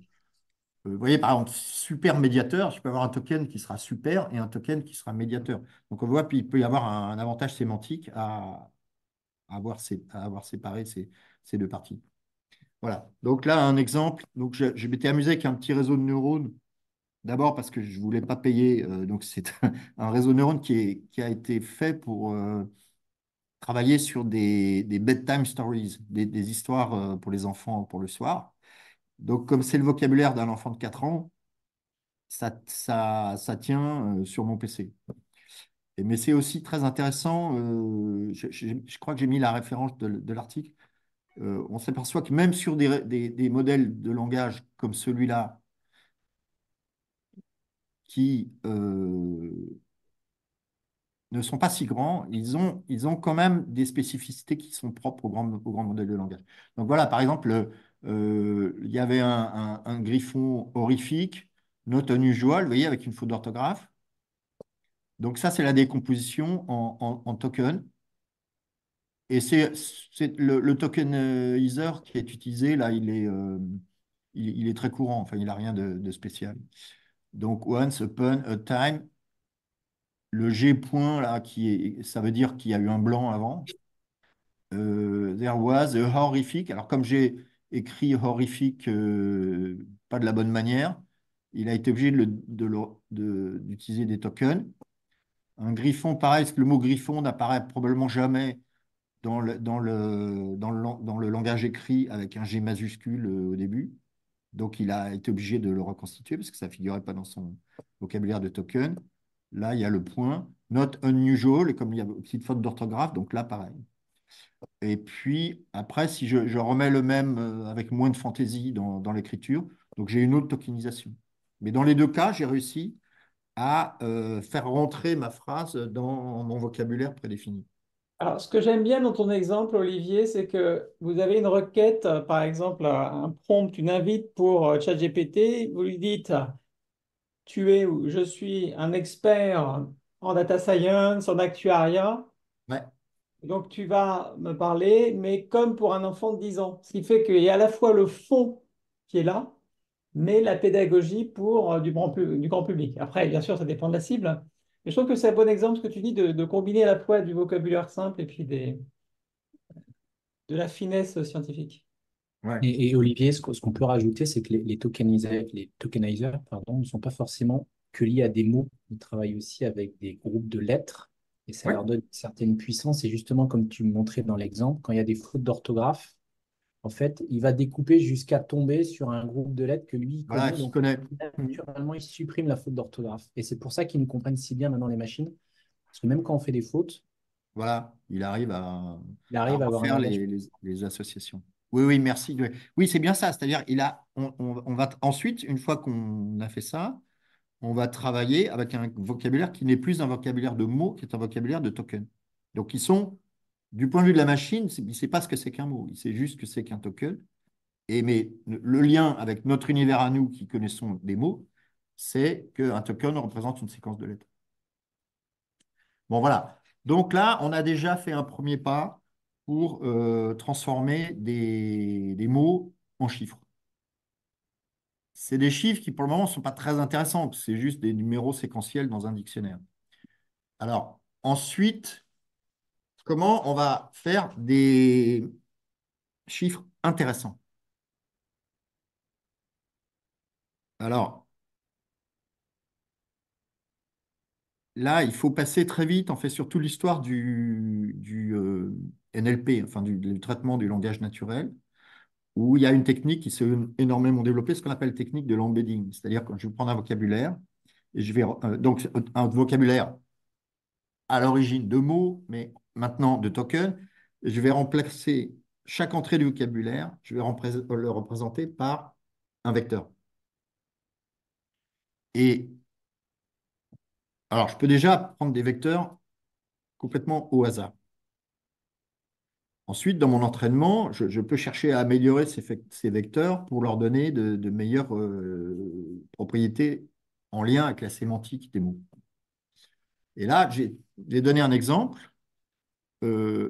voyez, par exemple, super médiateur, je peux avoir un token qui sera super et un token qui sera médiateur. Donc on voit, puis il peut y avoir un avantage sémantique à avoir séparé ces deux parties. Voilà. Donc là, un exemple. Donc je m'étais amusé avec un petit réseau de neurones. D'abord parce que je ne voulais pas payer. Donc, c'est un réseau de neurones qui a été fait pour travailler sur des bedtime stories, des histoires pour les enfants pour le soir. Donc, comme c'est le vocabulaire d'un enfant de 4 ans, ça tient sur mon PC. Mais c'est aussi très intéressant. Je crois que j'ai mis la référence de l'article. On s'aperçoit que même sur des modèles de langage comme celui-là, qui ne sont pas si grands, ils ont quand même des spécificités qui sont propres aux grands modèles de langage. Donc voilà, par exemple, il y avait un griffon horrifique, not unusual, vous voyez, avec une faute d'orthographe. Donc ça, c'est la décomposition en token. Et c'est le tokenizer qui est utilisé, là, il est très courant, enfin, il n'a rien de spécial. Donc, once upon a time, le G point, là, ça veut dire qu'il y a eu un blanc avant. There was a horrific. Alors, comme j'ai écrit horrific pas de la bonne manière, il a été obligé d'utiliser des tokens. Un griffon, pareil, parce que le mot griffon n'apparaît probablement jamais dans le langage écrit avec un G majuscule au début. Donc, il a été obligé de le reconstituer parce que ça ne figurait pas dans son vocabulaire de token. Là, il y a le point. Not unusual, et comme il y a une petite faute d'orthographe, donc là, pareil. Et puis, après, si je remets le même avec moins de fantaisie dans l'écriture, donc j'ai une autre tokenisation. Mais dans les deux cas, j'ai réussi à faire rentrer ma phrase dans mon vocabulaire prédéfini. Alors, ce que j'aime bien dans ton exemple, Olivier, c'est que vous avez une requête, par exemple, un prompt, une invite pour ChatGPT. Vous lui dites, tu es ou je suis un expert en data science, en actuariat. Ouais, Donc, tu vas me parler, mais comme pour un enfant de 10 ans. Ce qui fait qu'il y a à la fois le fond qui est là, mais la pédagogie pour du grand public. Après, bien sûr, ça dépend de la cible. Mais je trouve que c'est un bon exemple ce que tu dis de combiner à la fois du vocabulaire simple et puis de la finesse scientifique. ouais. Et Olivier, ce qu'on peut rajouter, c'est que les tokenizers, pardon, ne sont pas forcément que liés à des mots. Ils travaillent aussi avec des groupes de lettres et ça Ouais. leur donne une certaine puissance. Et justement, comme tu me montrais dans l'exemple, quand il y a des fautes d'orthographe, en fait, il va découper jusqu'à tomber sur un groupe de lettres que lui il Voilà, connaît. qui Donc, connaît. naturellement, il supprime la faute d'orthographe. Et c'est pour ça qu'ils nous comprennent si bien maintenant les machines. Parce que même quand on fait des fautes, Voilà, il arrive il à arrive à avoir un refaire langage. les associations. Oui, oui, merci. Oui, oui, c'est bien ça. C'est-à-dire, on va ensuite, une fois qu'on a fait ça, on va travailler avec un vocabulaire qui n'est plus un vocabulaire de mots, qui est un vocabulaire de tokens. Donc, du point de vue de la machine, il ne sait pas ce que c'est qu'un mot, il sait juste que c'est qu'un token. Mais le lien avec notre univers à nous qui connaissons des mots, c'est qu'un token représente une séquence de lettres. Bon, voilà. Donc là, on a déjà fait un premier pas pour transformer des mots en chiffres. C'est des chiffres qui, pour le moment, ne sont pas très intéressants. C'est juste des numéros séquentiels dans un dictionnaire. Alors, ensuite, comment on va faire des chiffres intéressants? Alors, là, il faut passer très vite, en fait, surtout l'histoire du NLP, enfin du traitement du langage naturel, où il y a une technique qui s'est énormément développée, ce qu'on appelle technique de l'embedding. C'est-à-dire que je vais prendre un vocabulaire, et je vais donc un vocabulaire à l'origine de mots, mais maintenant de tokens, et je vais remplacer chaque entrée du vocabulaire, je vais le représenter par un vecteur. Et alors, je peux déjà prendre des vecteurs complètement au hasard. Ensuite, dans mon entraînement, je peux chercher à améliorer ces vecteurs pour leur donner de meilleures propriétés en lien avec la sémantique des mots. Et là, j'ai donné un exemple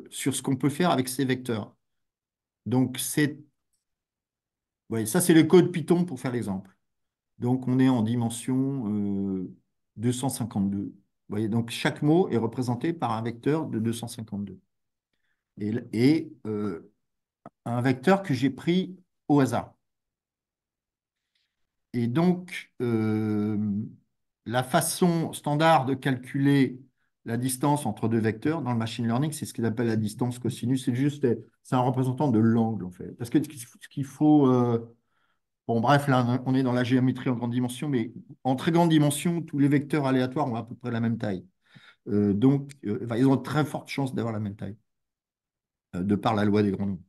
sur ce qu'on peut faire avec ces vecteurs. Donc, ça, c'est le code Python pour faire l'exemple. Donc, on est en dimension 252. Vous voyez, donc, chaque mot est représenté par un vecteur de 252. Et un vecteur que j'ai pris au hasard. Et donc, la façon standard de calculer la distance entre deux vecteurs dans le machine learning, c'est ce qu'ils appellent la distance cosinus. C'est un représentant de l'angle, en fait. Parce que ce qu'il faut. Bon, bref, là, on est dans la géométrie en grande dimension, mais en très grande dimension, tous les vecteurs aléatoires ont à peu près la même taille. Donc, enfin, ils ont de très fortes chances d'avoir la même taille, de par la loi des grands nombres.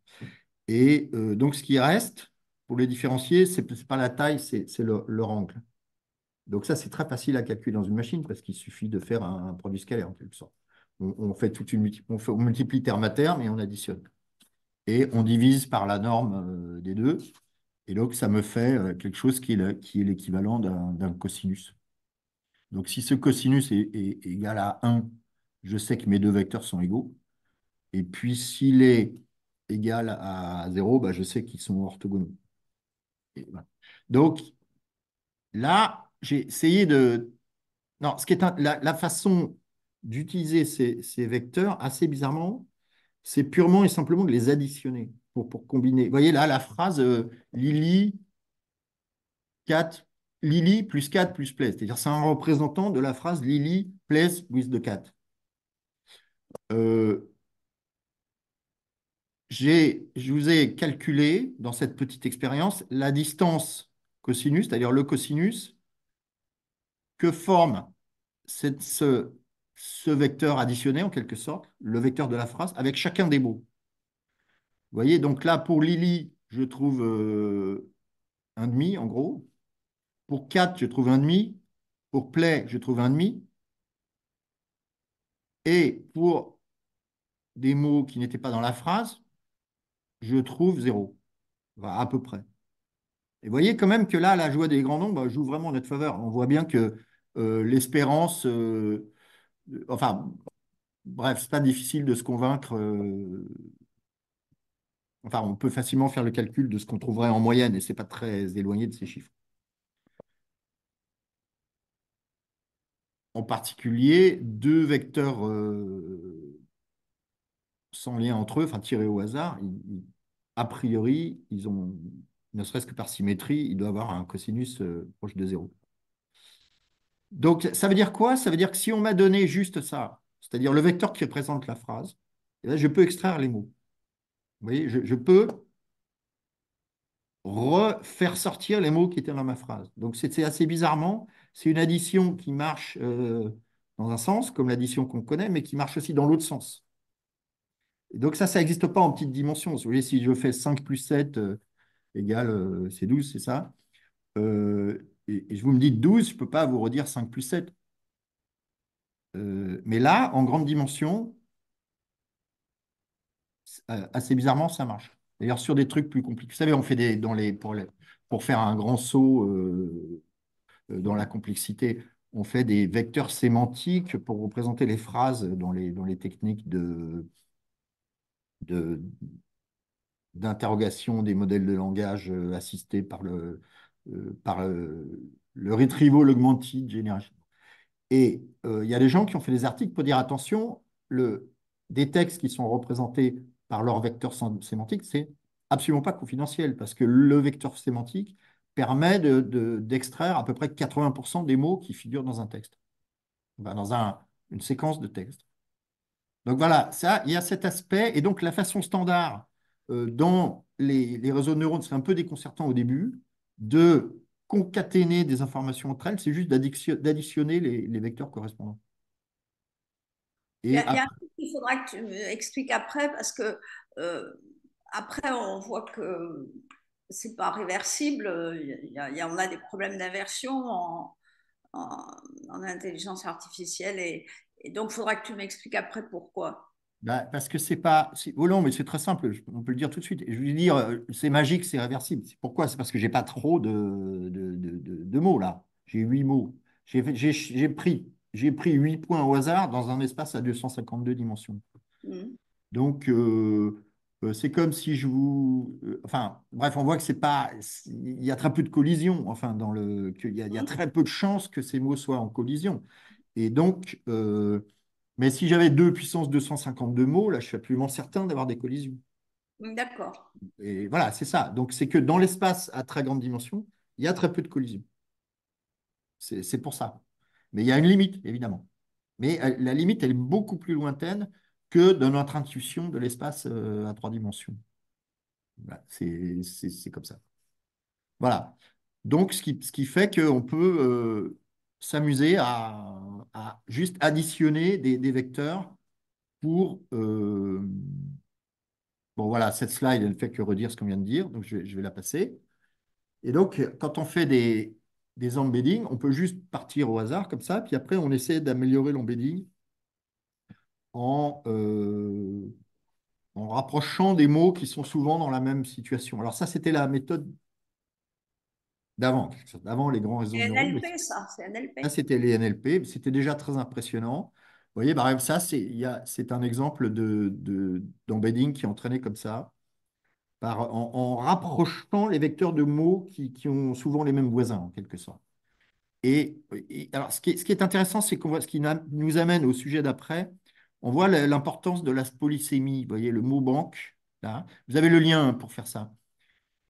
Et donc, ce qui reste, pour les différencier, ce n'est pas la taille, c'est leur angle. Donc ça, c'est très facile à calculer dans une machine parce qu'il suffit de faire un produit scalaire en quelque sorte. On fait on multiplie terme à terme et on additionne. Et on divise par la norme des deux. Et donc, ça me fait quelque chose qui est l'équivalent d'un cosinus. Donc, si ce cosinus est égal à 1, je sais que mes deux vecteurs sont égaux. Et puis, s'il est égal à 0, bah, je sais qu'ils sont orthogonaux. Et voilà. Donc, là, j'ai essayé de... Non, ce qui est la façon d'utiliser ces vecteurs, assez bizarrement, c'est purement et simplement de les additionner pour combiner. Vous voyez là, la phrase Lily, 4, Lily plus 4 plus plays. C'est-à-dire c'est un représentant de la phrase Lily plays with the cat. Euh, je vous ai calculé dans cette petite expérience la distance cosinus, c'est-à-dire le cosinus, que forme ce vecteur additionné en quelque sorte, le vecteur de la phrase, avec chacun des mots. Vous voyez, donc là, pour Lily, je trouve 1,5 en gros. Pour 4, je trouve 1,5. Pour play, je trouve 1,5. Et pour des mots qui n'étaient pas dans la phrase, je trouve 0. Enfin, à peu près. Et vous voyez quand même que là, la joie des grands nombres joue vraiment en notre faveur. On voit bien que l'espérance, enfin, bref, c'est pas difficile de se convaincre. Enfin, on peut facilement faire le calcul de ce qu'on trouverait en moyenne et c'est pas très éloigné de ces chiffres. En particulier, deux vecteurs sans lien entre eux, enfin tirés au hasard, a priori, ils ont, ne serait-ce que par symétrie, ils doivent avoir un cosinus proche de 0. Donc, ça veut dire quoi? Ça veut dire que si on m'a donné juste ça, c'est-à-dire le vecteur qui représente la phrase, eh bien, je peux extraire les mots. Vous voyez, je peux refaire sortir les mots qui étaient dans ma phrase. Donc, c'est assez bizarrement, c'est une addition qui marche dans un sens, comme l'addition qu'on connaît, mais qui marche aussi dans l'autre sens. Et donc, ça n'existe pas en petite dimension. Vous voyez, si je fais 5 plus 7 égale, c'est 12, c'est ça. Et je vous me dites 12, je ne peux pas vous redire 5 plus 7. Mais là, en grande dimension, assez bizarrement, ça marche. D'ailleurs, sur des trucs plus compliqués. Vous savez, on fait pour faire un grand saut dans la complexité, on fait des vecteurs sémantiques pour représenter les phrases dans les techniques de, d'interrogation des modèles de langage assistés par le Retrieval Augmented Generation. Et il y a des gens qui ont fait des articles pour dire attention, des textes qui sont représentés par leur vecteur sémantique, c'est absolument pas confidentiel parce que le vecteur sémantique permet d'extraire à peu près 80% des mots qui figurent dans un texte, enfin, dans une séquence de texte. Donc voilà, ça, il y a cet aspect. Et donc la façon standard dans les réseaux de neurones, c'est un peu déconcertant au début, de concaténer des informations entre elles, c'est juste d'additionner les vecteurs correspondants. Et Il y a un truc qu'il faudra que tu m'expliques après parce que euh, après on voit que c'est pas réversible. On a des problèmes d'inversion en intelligence artificielle et donc il faudra que tu m'expliques après pourquoi. bah, parce que c'est pas. Oh non, mais c'est très simple, on peut le dire tout de suite. Et je veux dire, c'est magique, c'est réversible. Pourquoi? C'est parce que j'ai pas trop de mots là. J'ai 8 mots. J'ai pris 8 points au hasard dans un espace à 252 dimensions. Mm. Donc, c'est comme si je vous. Enfin, bref, on voit que c'est pas. Il y a très peu de collisions. Enfin, il y a très peu de chances que ces mots soient en collision. Et donc, mais si j'avais 2 puissance 252 mots, là, je suis absolument certain d'avoir des collisions. D'accord. Et voilà, c'est ça. Donc, c'est que dans l'espace à très grande dimension, il y a très peu de collisions. C'est pour ça. Mais il y a une limite, évidemment. Mais la limite, elle est beaucoup plus lointaine que dans notre intuition de l'espace à 3 dimensions. Voilà, c'est comme ça. Voilà. Donc, ce qui fait qu'on peut s'amuser à juste additionner des vecteurs pour... bon, voilà, cette slide, elle ne fait que redire ce qu'on vient de dire, donc je vais la passer. Et donc, quand on fait des embeddings, on peut juste partir au hasard comme ça, puis après, on essaie d'améliorer l'embedding en, euh, en rapprochant des mots qui sont souvent dans la même situation. Alors ça, c'était la méthode d'avant les grands réseaux C'est neuronaux. Mais NLP, ça, c'est ça, NLP. c'était les NLP. C'était déjà très impressionnant. Vous voyez, par exemple, ça, c'est un exemple d'embedding qui est entraîné comme ça, en rapprochant les vecteurs de mots qui ont souvent les mêmes voisins, en quelque sorte. Alors, ce qui est intéressant, c'est qu'on voit ce qui nous amène au sujet d'après. On voit l'importance de la polysémie. Vous voyez, le mot banque, là. Vous avez le lien pour faire ça.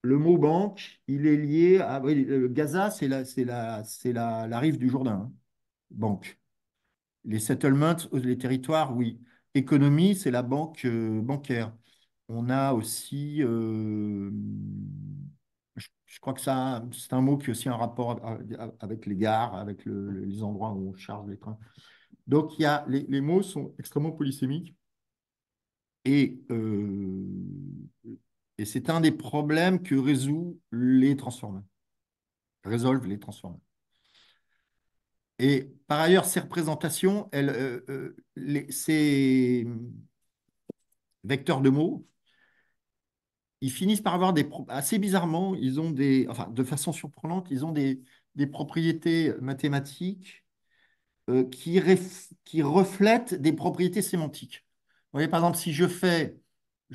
Le mot banque, il est lié à. Oui, Gaza, c'est la rive du Jourdain, hein. Banque. Les settlements, les territoires, oui. Économie, c'est la banque bancaire. On a aussi, je crois que ça, c'est un mot qui a aussi un rapport avec les gares, avec les endroits où on charge les trains. Donc, les mots sont extrêmement polysémiques et, et c'est un des problèmes que résolvent les transformers. Et par ailleurs, ces représentations, ces vecteurs de mots, ils finissent par avoir assez bizarrement, ils ont enfin, de façon surprenante, ils ont des propriétés mathématiques qui reflètent des propriétés sémantiques. Vous voyez, par exemple, si je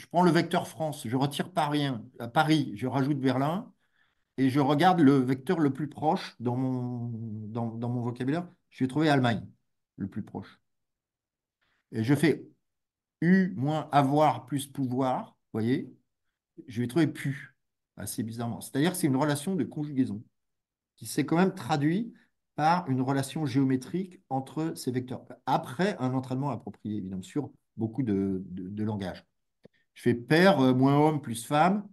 prends le vecteur France, je retire Paris, je rajoute Berlin, et je regarde le vecteur le plus proche dans mon vocabulaire, je vais trouver Allemagne, le plus proche. Et je fais U moins avoir plus pouvoir, vous voyez, je vais trouver pu, assez bizarrement. C'est-à-dire que c'est une relation de conjugaison qui s'est quand même traduite par une relation géométrique entre ces vecteurs. Après un entraînement approprié, évidemment, sur beaucoup de langages. Je fais père moins homme plus femme,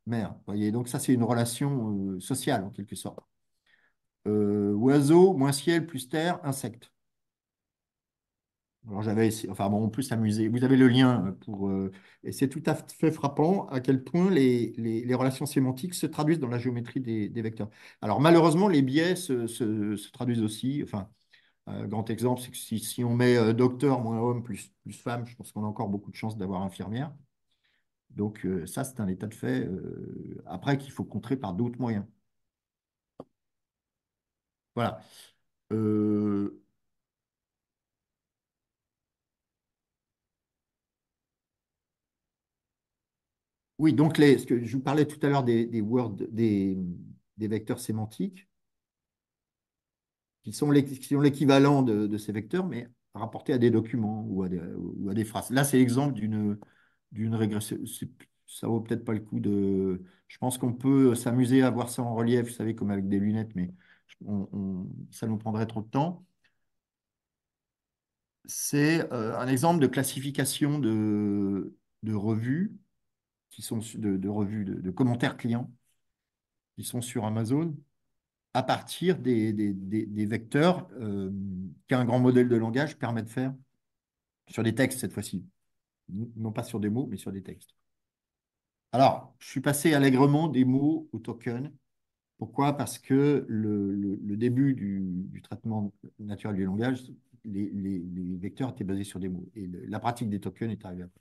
mère. Vous voyez, donc ça, c'est une relation sociale, en quelque sorte. Oiseau moins ciel plus terre, insecte. Alors j'avais essayé, enfin bon, on peut s'amuser. Vous avez le lien et c'est tout à fait frappant à quel point les relations sémantiques se traduisent dans la géométrie des vecteurs. Alors malheureusement, les biais se traduisent aussi. Enfin, un grand exemple, c'est que si on met docteur moins homme plus femme, je pense qu'on a encore beaucoup de chances d'avoir infirmière. Donc ça, c'est un état de fait après qu'il faut contrer par d'autres moyens. Voilà. Euh, oui, donc ce que je vous parlais tout à l'heure des vecteurs sémantiques, qui ont l'équivalent de ces vecteurs, mais rapportés à des documents ou à des phrases. Là, c'est l'exemple d'une régression. Ça vaut peut-être pas le coup de. Je pense qu'on peut s'amuser à voir ça en relief, vous savez, comme avec des lunettes, mais ça nous prendrait trop de temps. C'est un exemple de classification de revues qui sont de revues de commentaires clients qui sont sur Amazon à partir des vecteurs qu'un grand modèle de langage permet de faire sur des textes cette fois-ci. Non pas sur des mots, mais sur des textes. Alors, je suis passé allègrement des mots au token. Pourquoi? Parce que le début du traitement naturel du langage, les vecteurs étaient basés sur des mots. Et la pratique des tokens est arrivée après.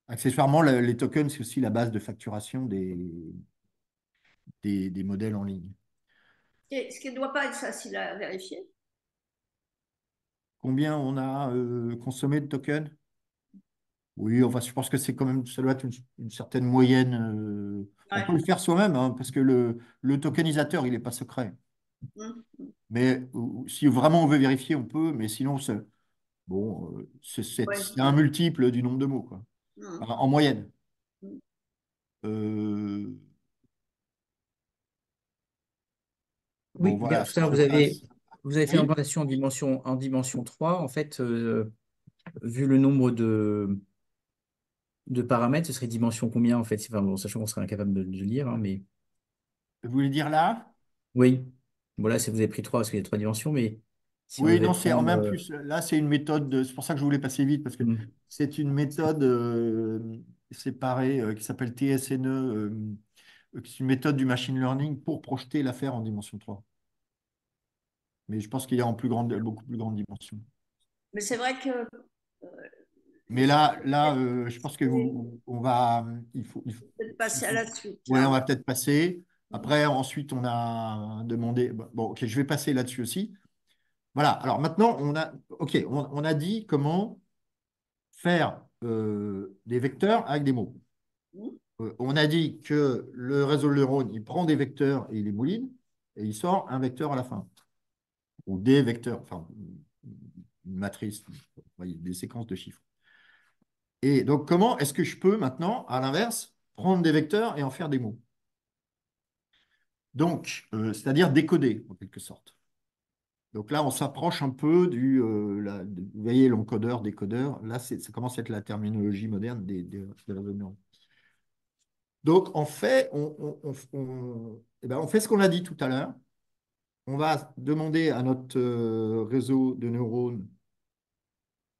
Accessoirement, les tokens, c'est aussi la base de facturation des modèles en ligne. Ce qui ne doit pas être facile à vérifier. Combien on a consommé de tokens? Oui, enfin, je pense que c'est quand même, ça doit être une certaine moyenne. On peut Ouais. le faire soi-même, hein, parce que le tokenisateur, il n'est pas secret. Mmh. Mais si vraiment on veut vérifier, on peut, mais sinon, bon, Ouais. c'est un multiple du nombre de mots, quoi. Mmh. En moyenne. Mmh. Euh, bon, Oui, voilà, tout à l'heure, vous avez fait une oui. représentation en dimension 3. En fait, vu le nombre de paramètres, ce serait dimension combien en fait? Enfin, bon, sachant qu'on serait incapable de lire, hein, mais Vous voulez dire là? oui. Voilà, si vous avez pris 3 parce qu'il y a 3 dimensions, mais si on Oui, devait non, c'est en prendre. même plus. Là, c'est une méthode. C'est pour ça que je voulais passer vite, parce que Hmm. c'est une méthode séparée qui s'appelle TSNE, qui est une méthode du machine learning pour projeter l'affaire en dimension 3. Mais je pense qu'il y a beaucoup plus grande dimension. Mais c'est vrai que Mais là je pense que on va, Peut-être passer à la suite, ouais, on là. va peut-être passer. Après, ensuite, on a demandé. Bon, ok, je vais passer là-dessus aussi. Voilà. Alors maintenant, ok, on a dit comment faire des vecteurs avec des mots. On a dit que le réseau de neurones, il prend des vecteurs et il les mouline, et il sort un vecteur à la fin, ou des vecteurs, enfin, une matrice, vous voyez, des séquences de chiffres. Et donc, comment est-ce que je peux maintenant, à l'inverse, prendre des vecteurs et en faire des mots? Donc, c'est-à-dire décoder, en quelque sorte. Donc là, on s'approche un peu vous voyez, l'encodeur, décodeur. Là, ça commence à être la terminologie moderne des réseaux de neurones. Donc, en fait, eh ben, on fait ce qu'on a dit tout à l'heure. On va demander à notre réseau de neurones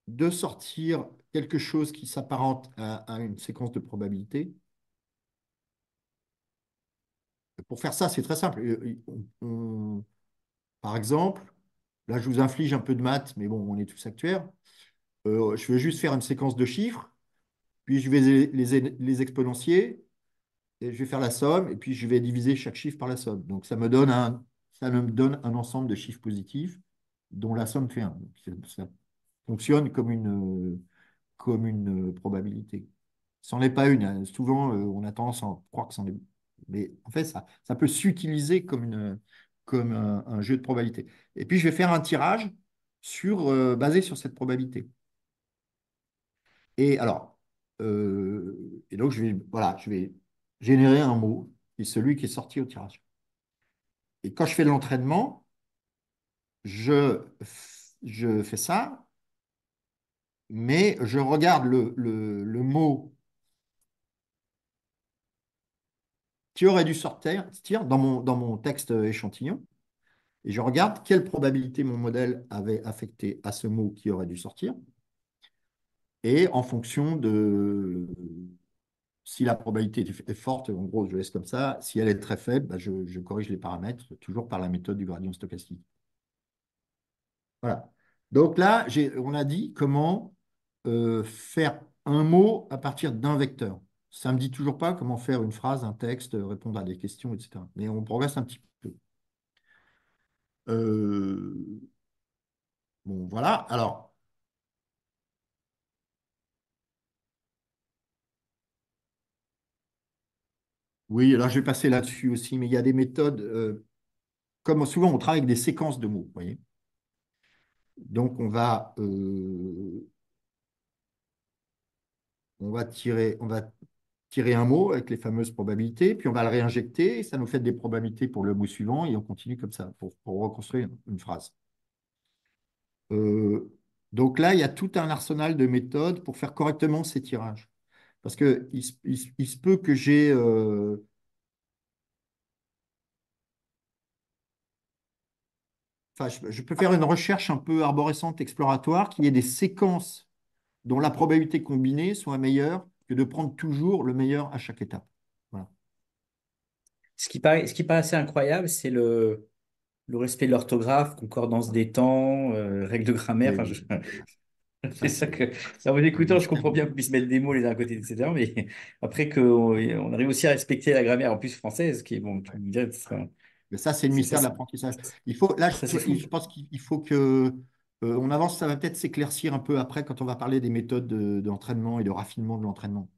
de sortir quelque chose qui s'apparente à une séquence de probabilité. Pour faire ça, c'est très simple. Par exemple, là, je vous inflige un peu de maths, mais bon, on est tous actuaires. Je veux juste faire une séquence de chiffres, puis je vais les exponentier, et je vais faire la somme, et puis je vais diviser chaque chiffre par la somme. Donc, ça me donne un ensemble de chiffres positifs dont la somme fait 1. Donc, ça fonctionne comme une probabilité. Ce n'en est pas une, hein. Souvent, on a tendance à croire que c'en est. Mais en fait, ça peut s'utiliser comme un jeu de probabilité. Et puis, je vais faire un tirage basé sur cette probabilité. Et alors, et donc, voilà, je vais générer un mot qui est celui qui est sorti au tirage. Et quand je fais de l'entraînement, je, je fais ça, mais je regarde le mot qui aurait dû sortir dans mon texte échantillon, et je regarde quelle probabilité mon modèle avait affecté à ce mot qui aurait dû sortir, et en fonction de si la probabilité est forte, en gros, je laisse comme ça. Si elle est très faible, bah, je corrige les paramètres, toujours par la méthode du gradient stochastique. Voilà. Donc là, on a dit comment faire un mot à partir d'un vecteur. Ça ne me dit toujours pas comment faire une phrase, un texte, répondre à des questions, etc. Mais on progresse un petit peu. Euh, bon, voilà. Alors, oui, alors je vais passer là-dessus aussi, mais il y a des méthodes, comme souvent on travaille avec des séquences de mots, vous voyez. Donc, on va tirer un mot avec les fameuses probabilités, puis on va le réinjecter, et ça nous fait des probabilités pour le mot suivant, et on continue comme ça pour reconstruire une phrase. Euh, donc là, il y a tout un arsenal de méthodes pour faire correctement ces tirages. Parce il se peut que j'ai... enfin, je peux faire une recherche un peu arborescente, exploratoire, qui ait des séquences dont la probabilité combinée soit meilleure que de prendre toujours le meilleur à chaque étape. Voilà. Ce qui paraît assez incroyable, c'est le respect de l'orthographe, concordance des temps, règles de grammaire. Oui, Enfin, oui. c'est Ça, ça c'est que, en vous écoutant, je mystère. comprends bien qu'on puisse mettre des mots les uns à côté, etc. Mais après qu'on on arrive aussi à respecter la grammaire en plus française, qui est bon, tu me dirais, Mais ça, c'est le ça, mystère de c'est l'apprentissage. Là, ça, c'est fou. je pense qu'il faut on avance, ça va peut-être s'éclaircir un peu après quand on va parler des méthodes d'entraînement et de raffinement de l'entraînement.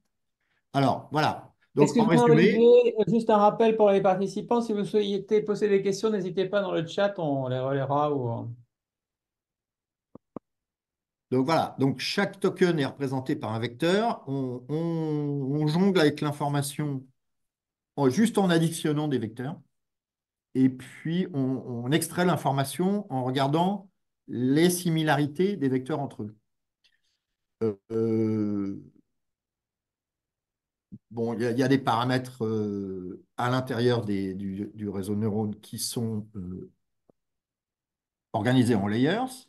Alors, voilà. Donc, en Excuse-moi, résumé, Olivier, juste un rappel pour les participants. Si vous souhaitez poser des questions, n'hésitez pas dans le chat, on les relaiera. donc voilà. Donc, chaque token est représenté par un vecteur. On jongle avec l'information juste en additionnant des vecteurs. Et puis, on extrait l'information en regardant les similarités des vecteurs entre eux. Euh, bon, il y a des paramètres à l'intérieur du réseau de neurones qui sont organisés en layers.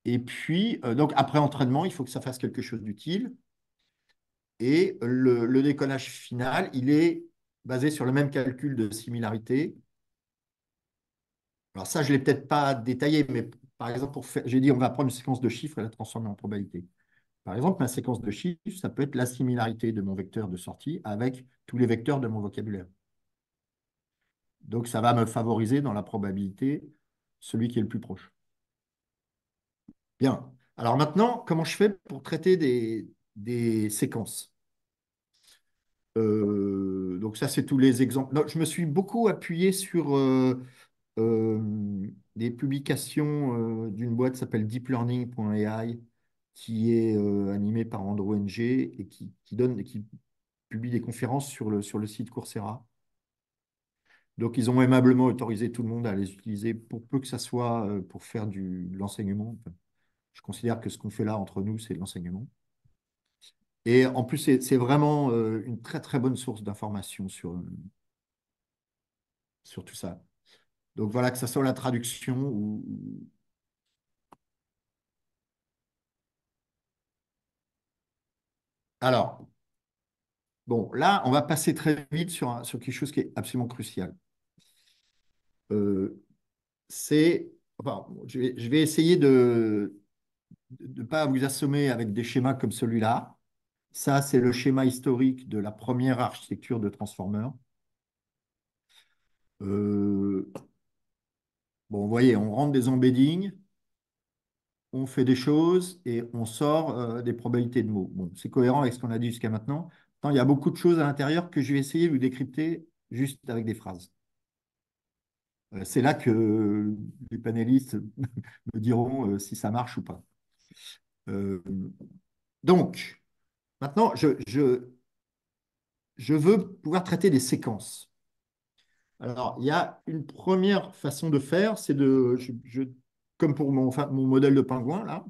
Et puis, donc après entraînement, il faut que ça fasse quelque chose d'utile. Et le décollage final, il est basé sur le même calcul de similarité. Alors ça, je ne l'ai peut-être pas détaillé, mais par exemple, j'ai dit on va prendre une séquence de chiffres et la transformer en probabilité. Par exemple, ma séquence de chiffres, ça peut être la similarité de mon vecteur de sortie avec tous les vecteurs de mon vocabulaire. Donc, ça va me favoriser dans la probabilité celui qui est le plus proche. Bien. Alors maintenant, comment je fais pour traiter des séquences? Donc ça, c'est tous les exemples. Non, je me suis beaucoup appuyé sur des publications d'une boîte qui s'appelle deeplearning.ai, qui est animée par Andrew Ng et qui publie des conférences sur le site Coursera. Donc, ils ont aimablement autorisé tout le monde à les utiliser pour peu que ça soit pour faire de l'enseignement. Enfin, je considère que ce qu'on fait là entre nous, c'est de l'enseignement. Et en plus, c'est vraiment une très très bonne source d'information sur tout ça. Donc voilà, que ça soit la traduction ou... Alors, bon, là, on va passer très vite sur quelque chose qui est absolument crucial. Euh, enfin, je vais essayer de ne pas vous assommer avec des schémas comme celui-là. Ça, c'est le schéma historique de la première architecture de Transformer. Euh, bon, vous voyez, on rentre des embeddings, on fait des choses et on sort des probabilités de mots. Bon, c'est cohérent avec ce qu'on a dit jusqu'à maintenant. Il y a beaucoup de choses à l'intérieur que je vais essayer de vous décrypter juste avec des phrases. C'est là que les panélistes me diront si ça marche ou pas. Euh, donc, maintenant, je veux pouvoir traiter des séquences. Alors, il y a une première façon de faire, c'est comme pour mon modèle de pingouin, là,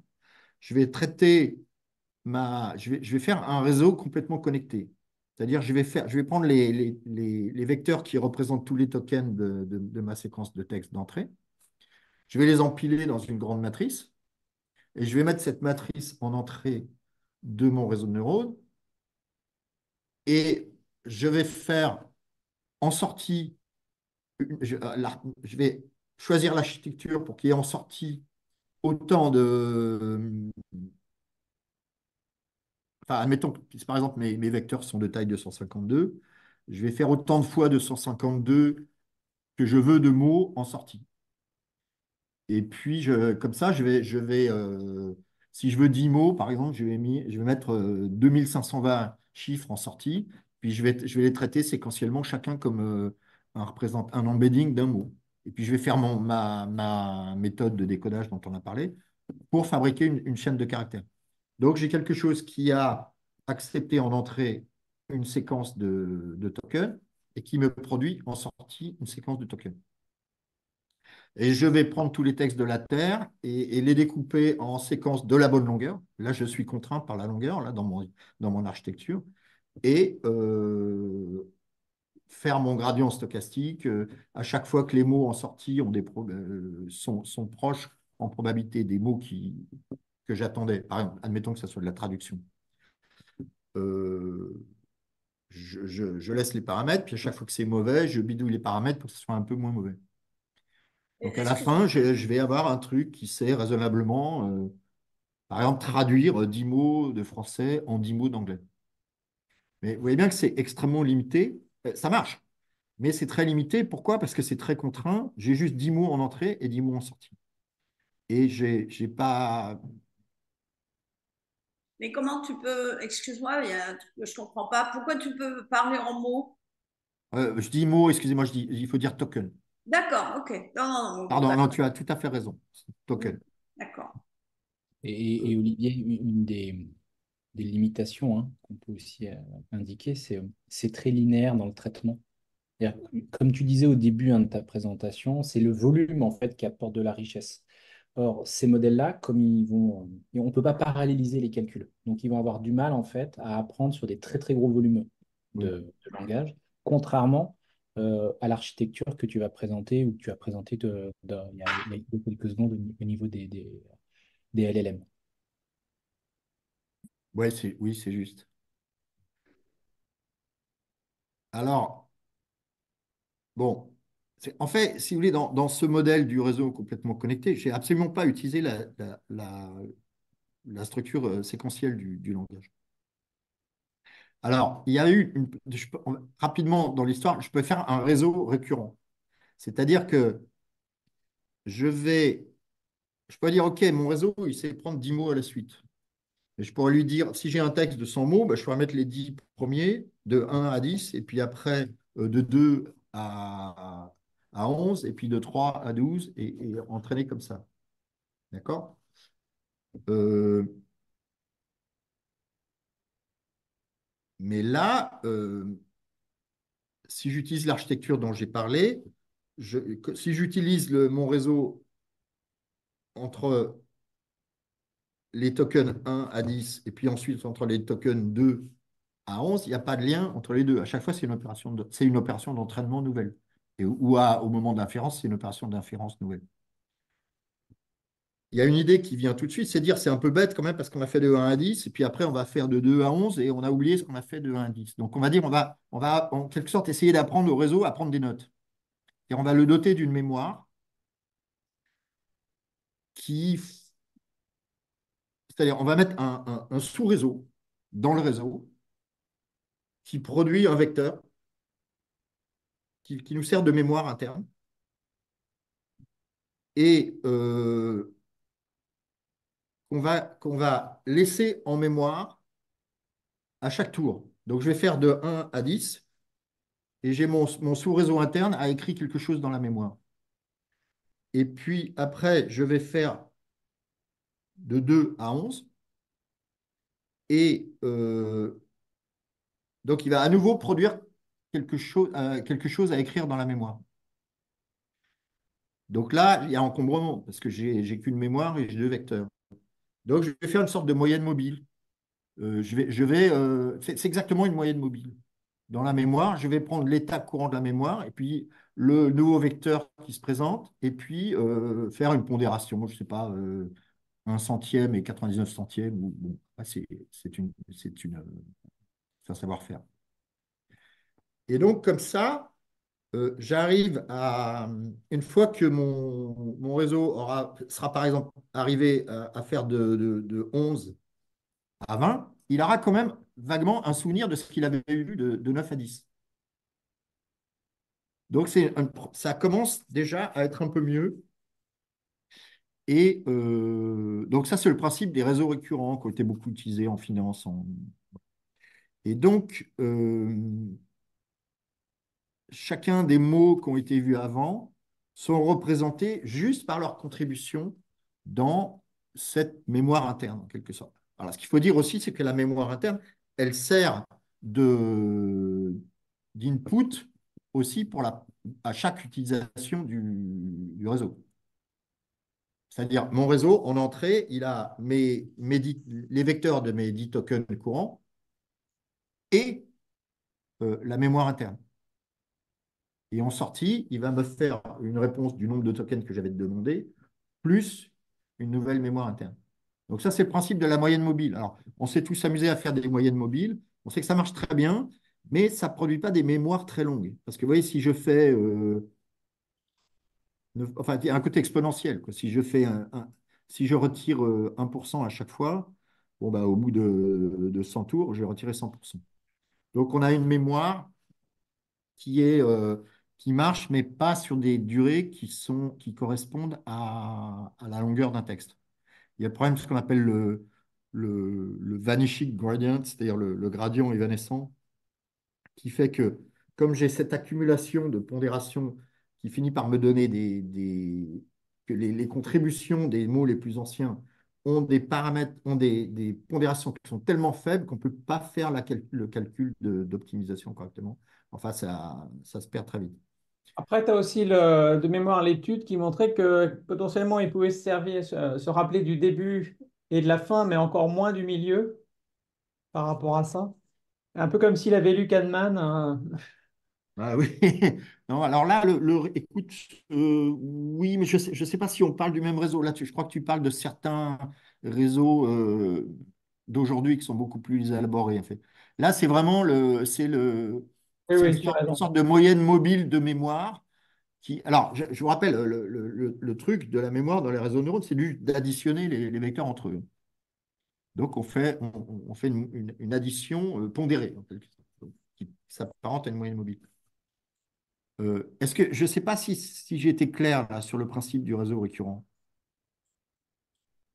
je vais traiter je vais faire un réseau complètement connecté. C'est-à-dire, je vais prendre les vecteurs qui représentent tous les tokens de ma séquence de texte d'entrée. Je vais les empiler dans une grande matrice et je vais mettre cette matrice en entrée de mon réseau de neurones et je vais faire en sortie, je vais choisir l'architecture pour qu'il y ait en sortie autant de... Enfin, admettons que, par exemple, mes vecteurs sont de taille 252. Je vais faire autant de fois 252 que je veux de mots en sortie. Et puis, comme ça, si je veux 10 mots, par exemple, je vais mettre 2520 chiffres en sortie. Puis, je vais les traiter séquentiellement, chacun comme un embedding d'un mot. Et puis, je vais faire ma méthode de décodage dont on a parlé pour fabriquer une chaîne de caractères. Donc, j'ai quelque chose qui a accepté en entrée une séquence de tokens et qui me produit en sortie une séquence de tokens. Et je vais prendre tous les textes de la Terre et les découper en séquences de la bonne longueur. Là, je suis contraint par la longueur là, dans mon architecture. Et faire mon gradient stochastique. À chaque fois que les mots en sortie sont proches en probabilité des mots que j'attendais. Par exemple, admettons que ce soit de la traduction. Euh, je laisse les paramètres, puis à chaque fois que c'est mauvais, je bidouille les paramètres pour que ce soit un peu moins mauvais. Donc à la fin, je vais avoir un truc qui sait raisonnablement, par exemple, traduire 10 mots de français en 10 mots d'anglais. Mais vous voyez bien que c'est extrêmement limité. Ça marche, mais c'est très limité. Pourquoi? Parce que c'est très contraint. J'ai juste 10 mots en entrée et 10 mots en sortie. Et j'ai pas... Mais comment tu peux, excuse-moi, il y a un truc que je comprends pas. Pourquoi tu peux parler en mots? je dis mots, excusez-moi, il faut dire token. D'accord, ok. Non, non, non, bon, Pardon, non, d'accord. tu as tout à fait raison. Token. D'accord. Et Olivier, une des limitations hein, qu'on peut aussi indiquer, c'est très linéaire dans le traitement. C'est-à-dire, comme tu disais au début hein, de ta présentation, c'est le volume en fait qui apporte de la richesse. Or, ces modèles-là, comme on ne peut pas paralléliser les calculs. Donc, ils vont avoir du mal en fait à apprendre sur des très très gros volumes Oui. de langage, contrairement à l'architecture que tu vas présenter ou que tu as présenté il y a quelques secondes au niveau des LLM. Ouais, oui, c'est juste. Alors, bon, en fait, si vous voulez, dans ce modèle du réseau complètement connecté, je n'ai absolument pas utilisé la structure séquentielle du langage. Alors, il y a eu, rapidement dans l'histoire, je peux faire un réseau récurrent. C'est-à-dire que je peux dire, OK, mon réseau, il sait prendre 10 mots à la suite. Et je pourrais lui dire, si j'ai un texte de 100 mots, bah, je pourrais mettre les 10 premiers de 1 à 10, et puis après de 2 à 11, et puis de 3 à 12, et entraîner comme ça. D'accord? Euh, mais là, si j'utilise l'architecture dont j'ai parlé, si j'utilise mon réseau entre les tokens 1 à 10 et puis ensuite entre les tokens 2 à 11, il n'y a pas de lien entre les deux. À chaque fois, c'est une opération d'entraînement nouvelle. Au moment de l'inférence, c'est une opération d'inférence nouvelle. Il y a une idée qui vient tout de suite, c'est dire c'est un peu bête quand même parce qu'on a fait de 1 à 10 et puis après on va faire de 2 à 11 et on a oublié ce qu'on a fait de 1 à 10. Donc on va dire on va en quelque sorte essayer d'apprendre au réseau à prendre des notes. Et on va le doter d'une mémoire qui, c'est-à-dire on va mettre un sous-réseau dans le réseau qui produit un vecteur qui nous sert de mémoire interne et qu'on va laisser en mémoire à chaque tour. Donc je vais faire de 1 à 10 et j'ai mon sous-réseau interne a écrit quelque chose dans la mémoire. Et puis après, je vais faire de 2 à 11 et donc il va à nouveau produire quelque chose à écrire dans la mémoire. Donc là, il y a encombrement parce que j'ai qu'une mémoire et j'ai deux vecteurs. Donc je vais faire une sorte de moyenne mobile. C'est exactement une moyenne mobile. Dans la mémoire, je vais prendre l'état courant de la mémoire et puis le nouveau vecteur qui se présente et puis faire une pondération, je ne sais pas, 1 centième et 99 centièmes. Bon, c'est un savoir-faire. Et donc, comme ça, j'arrive une fois que mon réseau sera par exemple arrivé à faire de 11 à 20, il aura quand même vaguement un souvenir de ce qu'il avait eu de 9 à 10. Donc, ça commence déjà à être un peu mieux. Et donc, ça, c'est le principe des réseaux récurrents qui ont été beaucoup utilisés en finance. Et donc, chacun des mots qui ont été vus avant sont représentés juste par leur contribution dans cette mémoire interne, en quelque sorte. Alors, ce qu'il faut dire aussi, c'est que la mémoire interne, elle sert d'input aussi à chaque utilisation du réseau. C'est-à-dire, mon réseau, en entrée, il a les vecteurs de mes 10 tokens courants et la mémoire interne. Et en sortie, il va me faire une réponse du nombre de tokens que j'avais demandé, plus une nouvelle mémoire interne. Donc ça, c'est le principe de la moyenne mobile. Alors, on s'est tous amusés à faire des moyennes mobiles. On sait que ça marche très bien, mais ça ne produit pas des mémoires très longues. Parce que vous voyez, si je fais... enfin, il y a un côté exponentiel, quoi. Si je retire 1% à chaque fois, bon, bah, au bout de 100 tours, je vais retirer 100%. Donc, on a une mémoire qui marche, mais pas sur des durées qui correspondent à la longueur d'un texte. Il y a le problème de ce qu'on appelle le vanishing gradient, c'est-à-dire le gradient évanescent, qui fait que comme j'ai cette accumulation de pondération qui finit par me donner que les contributions des mots les plus anciens ont des paramètres, ont des pondérations qui sont tellement faibles qu'on ne peut pas faire le calcul d'optimisation correctement. Enfin, ça se perd très vite. Après, tu as aussi de mémoire l'étude qui montrait que potentiellement, il pouvait se servir, se rappeler du début et de la fin, mais encore moins du milieu par rapport à ça. Un peu comme s'il avait lu Kahneman, hein. Ah oui, non, alors là, écoute, oui, mais je sais pas si on parle du même réseau. Là, je crois que tu parles de certains réseaux d'aujourd'hui qui sont beaucoup plus élaborés, en fait. Là, c'est vraiment Oui, c'est oui, tu as une raison. sorte de moyenne mobile de mémoire alors, je vous rappelle, le truc de la mémoire dans les réseaux de neurones, c'est d'additionner les vecteurs entre eux. Donc, on fait une addition pondérée, en quelque sorte, donc, qui s'apparente à une moyenne mobile. Est-ce que je ne sais pas si j'ai été clair là, sur le principe du réseau récurrent?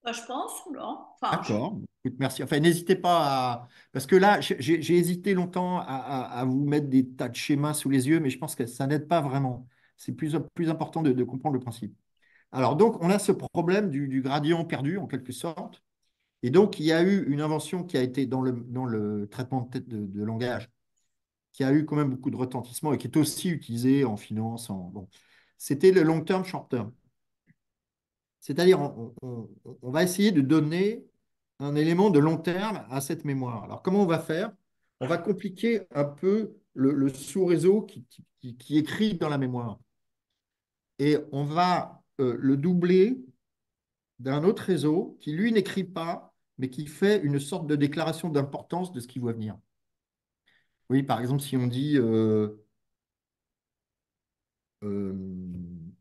Je pense, ou non? Enfin, D'accord. Écoute, merci. Enfin, n'hésitez pas à... Parce que là, j'ai hésité longtemps à vous mettre des tas de schémas sous les yeux, mais je pense que ça n'aide pas vraiment. C'est plus important de comprendre le principe. Alors, donc, on a ce problème du gradient perdu, en quelque sorte. Et donc, il y a eu une invention qui a été dans le traitement de langage, qui a eu quand même beaucoup de retentissement et qui est aussi utilisée en finance. Bon. C'était le long term, short term. C'est-à-dire, on va essayer de donner un élément de long terme à cette mémoire. Alors, comment on va faire? On va compliquer un peu le sous-réseau qui écrit dans la mémoire. Et on va le doubler d'un autre réseau qui, lui, n'écrit pas, mais qui fait une sorte de déclaration d'importance de ce qui va venir. Oui, par exemple, si on dit, euh, je ne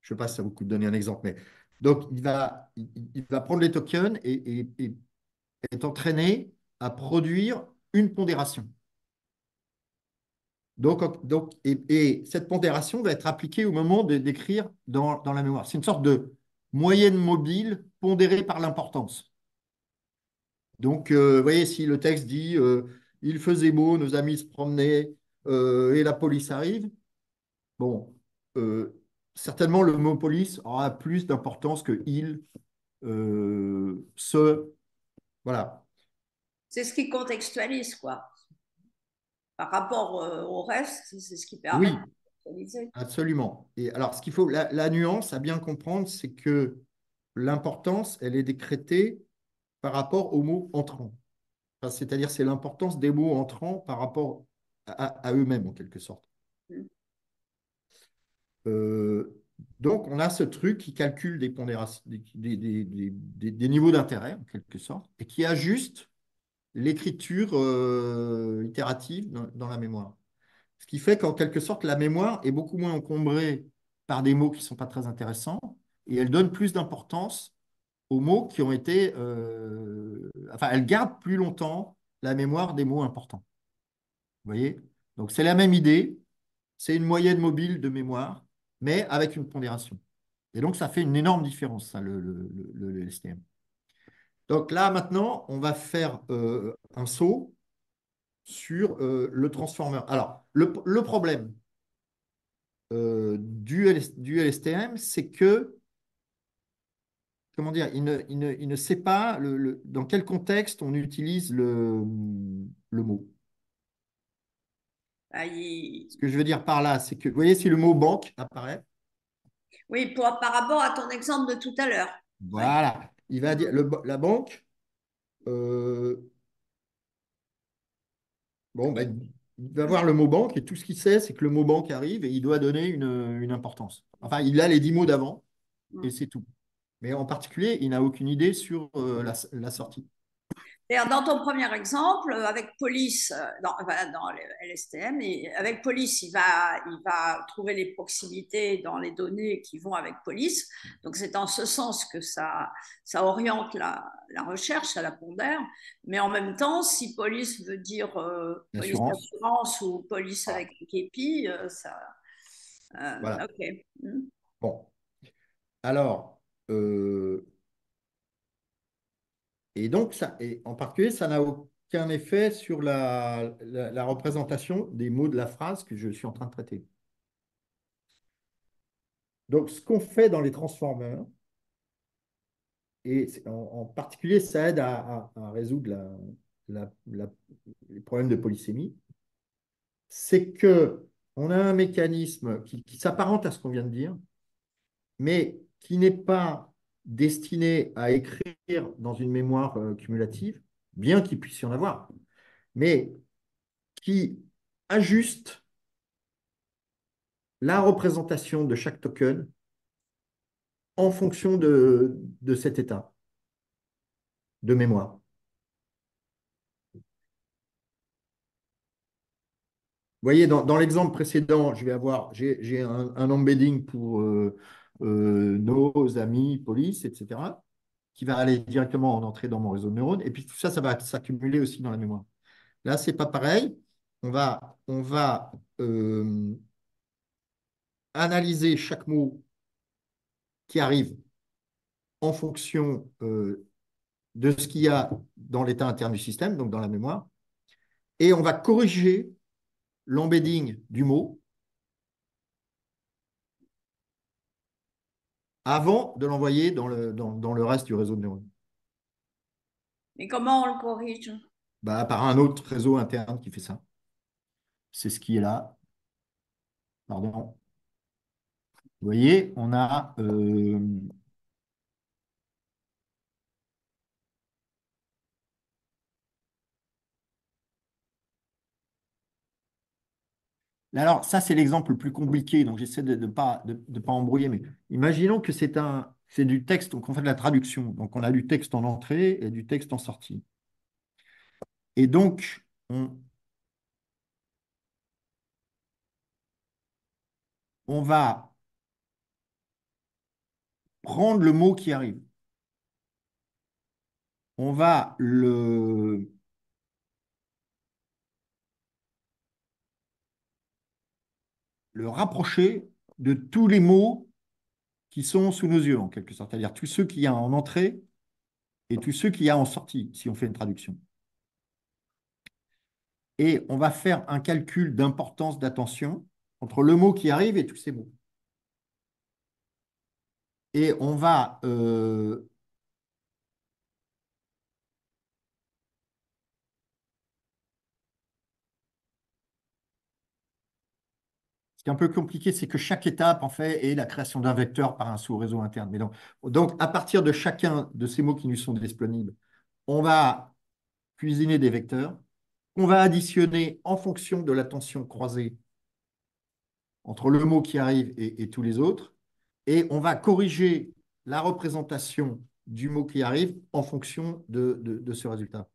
sais pas si ça vous coûte de donner un exemple, mais donc il va prendre les tokens et est entraîné à produire une pondération. Et cette pondération va être appliquée au moment d'écrire dans la mémoire. C'est une sorte de moyenne mobile pondérée par l'importance. Donc, vous voyez, si le texte dit il faisait beau, nos amis se promenaient et la police arrive, bon, certainement le mot police aura plus d'importance que il, ce, voilà. c'est ce qui contextualise, quoi. Par rapport au reste, c'est ce qui permet de Oui, contextualiser. absolument. Et alors, ce qu'il faut, la nuance à bien comprendre, c'est que l'importance, elle est décrétée par rapport aux mots entrants. Enfin, c'est-à-dire, c'est l'importance des mots entrants par rapport à eux-mêmes, en quelque sorte. Mm. Euh, donc, on a ce truc qui calcule des pondérations, des niveaux d'intérêt, en quelque sorte, et qui ajuste l'écriture itérative dans la mémoire. Ce qui fait qu'en quelque sorte, la mémoire est beaucoup moins encombrée par des mots qui ne sont pas très intéressants, et elle donne plus d'importance aux mots qui ont été... enfin, elle garde plus longtemps la mémoire des mots importants. Vous voyez? Donc, c'est la même idée, c'est une moyenne mobile de mémoire, mais avec une pondération. Et donc, ça fait une énorme différence, ça, le LSTM. Donc là, maintenant, on va faire un saut sur le transformer. Alors, le problème du LSTM, c'est que, comment dire, il ne sait pas dans quel contexte on utilise le mot. Ah, Ce que je veux dire par là, c'est que, vous voyez, si le mot banque apparaît, oui, par rapport à ton exemple de tout à l'heure. Oui. voilà, il va dire, la banque, euh, bon, ben, il va voir le mot banque et tout ce qu'il sait, c'est que le mot banque arrive et il doit donner une importance. Enfin, il a les 10 mots d'avant et c'est tout. Mais en particulier, il n'a aucune idée sur la sortie. D'ailleurs, dans ton premier exemple, avec police, dans le LSTM, et avec police, il va trouver les proximités dans les données qui vont avec police. Donc, c'est en ce sens que ça oriente la recherche, ça la pondère. Mais en même temps, si police veut dire police L'assurance. d'assurance ou police Voilà. avec un képi, Voilà. ok. Mm. Bon. Alors, et donc, et en particulier, ça n'a aucun effet sur la représentation des mots de la phrase que je suis en train de traiter. Donc, ce qu'on fait dans les transformers, et en particulier, ça aide à résoudre les problèmes de polysémie, c'est que on a un mécanisme qui s'apparente à ce qu'on vient de dire, mais qui n'est pas destiné à écrire dans une mémoire cumulative, bien qu'il puisse y en avoir, mais qui ajuste la représentation de chaque token en fonction de cet état de mémoire. Vous voyez, dans l'exemple précédent, j'ai un embedding pour nos amis, police, etc., qui va aller directement en entrée dans mon réseau de neurones. Et puis tout ça, ça va s'accumuler aussi dans la mémoire. Là, c'est pas pareil. On va analyser chaque mot qui arrive en fonction de ce qu'il y a dans l'état interne du système, donc dans la mémoire, et on va corriger l'embedding du mot avant de l'envoyer dans le reste du réseau de neurones. Mais comment on le corrige? Bah, par un autre réseau interne qui fait ça. C'est ce qui est là. Pardon. Vous voyez, on a alors, ça, c'est l'exemple le plus compliqué, donc j'essaie de ne pas embrouiller, mais imaginons que c'est du texte, donc on fait de la traduction. Donc, on a du texte en entrée et du texte en sortie. Et donc, on va prendre le mot qui arrive. On va le rapprocher de tous les mots qui sont sous nos yeux, en quelque sorte. C'est-à-dire tous ceux qu'il y a en entrée et tous ceux qu'il y a en sortie, si on fait une traduction. Et on va faire un calcul d'importance, d'attention entre le mot qui arrive et tous ces mots. Et on va ce qui est un peu compliqué, c'est que chaque étape, en fait, est la création d'un vecteur par un sous-réseau interne. Mais donc, à partir de chacun de ces mots qui nous sont disponibles, on va cuisiner des vecteurs qu'on va additionner en fonction de la tension croisée entre le mot qui arrive et tous les autres. Et on va corriger la représentation du mot qui arrive en fonction de ce résultat.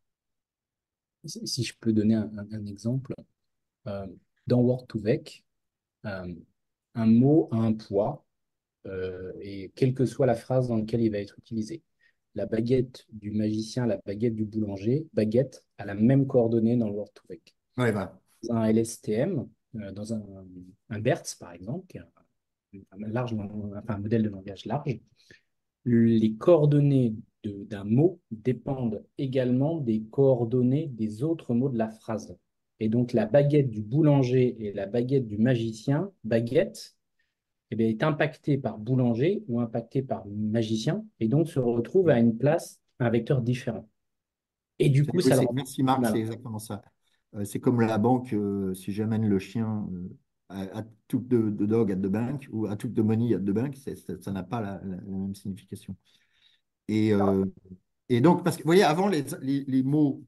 Si je peux donner un exemple, euh, dans Word2Vec, un mot a un poids, et quelle que soit la phrase dans laquelle il va être utilisé. La baguette du magicien, la baguette du boulanger, baguette a la même coordonnée dans le Word2Vec. Ouais, voilà. Dans un LSTM, dans un BERT, par exemple, qui est un modèle de langage large, les coordonnées d'un mot dépendent également des coordonnées des autres mots de la phrase. Et donc, la baguette du boulanger et la baguette du magicien, baguette, eh bien, est impactée par boulanger ou impactée par magicien, et donc se retrouve à une place, un vecteur différent. Et du coup, Oui, ça le rend merci Marc, c'est malin. exactement ça. C'est comme la banque, si j'amène le chien à took the dog at the bank ou à took the money at the bank, ça n'a pas la même signification. Et, euh, et donc, parce que vous voyez, avant, les mots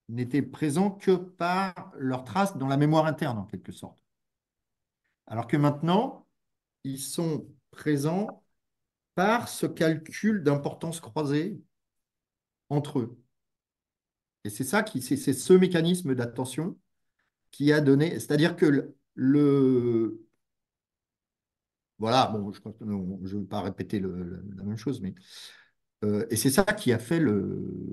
n'étaient présents que par leur trace dans la mémoire interne, en quelque sorte. Alors que maintenant, ils sont présents par ce calcul d'importance croisée entre eux. Et c'est c'est ce mécanisme d'attention qui a donné, c'est-à-dire que voilà, bon, je ne vais pas répéter la même chose, mais et c'est ça qui a fait Le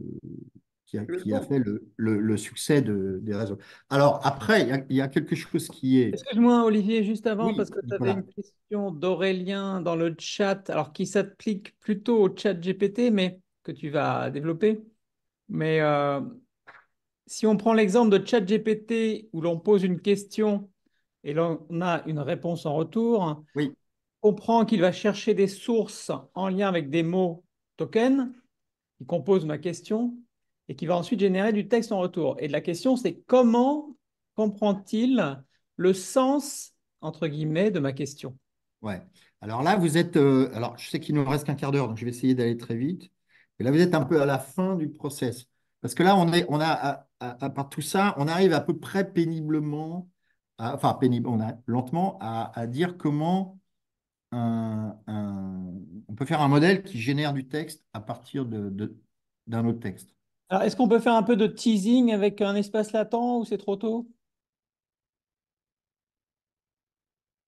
qui a bon. fait le succès des réseaux. Alors après, il y a quelque chose qui est, Excuse-moi, Olivier, juste avant, parce oui, que tu avais Nicolas, une question d'Aurélien dans le chat, alors qui s'applique plutôt au chat GPT, mais que tu vas développer. Mais si on prend l'exemple de chat GPT où l'on pose une question et l'on a une réponse en retour, oui, on comprend qu'il va chercher des sources en lien avec des mots tokens qui composent ma question et qui va ensuite générer du texte en retour. Et la question, c'est comment comprend-il le sens, entre guillemets, de ma question? ouais. Alors là, vous êtes, alors je sais qu'il nous reste qu'un quart d'heure, donc je vais essayer d'aller très vite. Mais là, vous êtes un peu à la fin du process. Parce que là, on a, à part tout ça, on arrive à peu près péniblement, enfin pénible, on a lentement à dire comment on peut faire un modèle qui génère du texte à partir d'un autre texte. Alors, est-ce qu'on peut faire un peu de teasing avec un espace latent ou c'est trop tôt?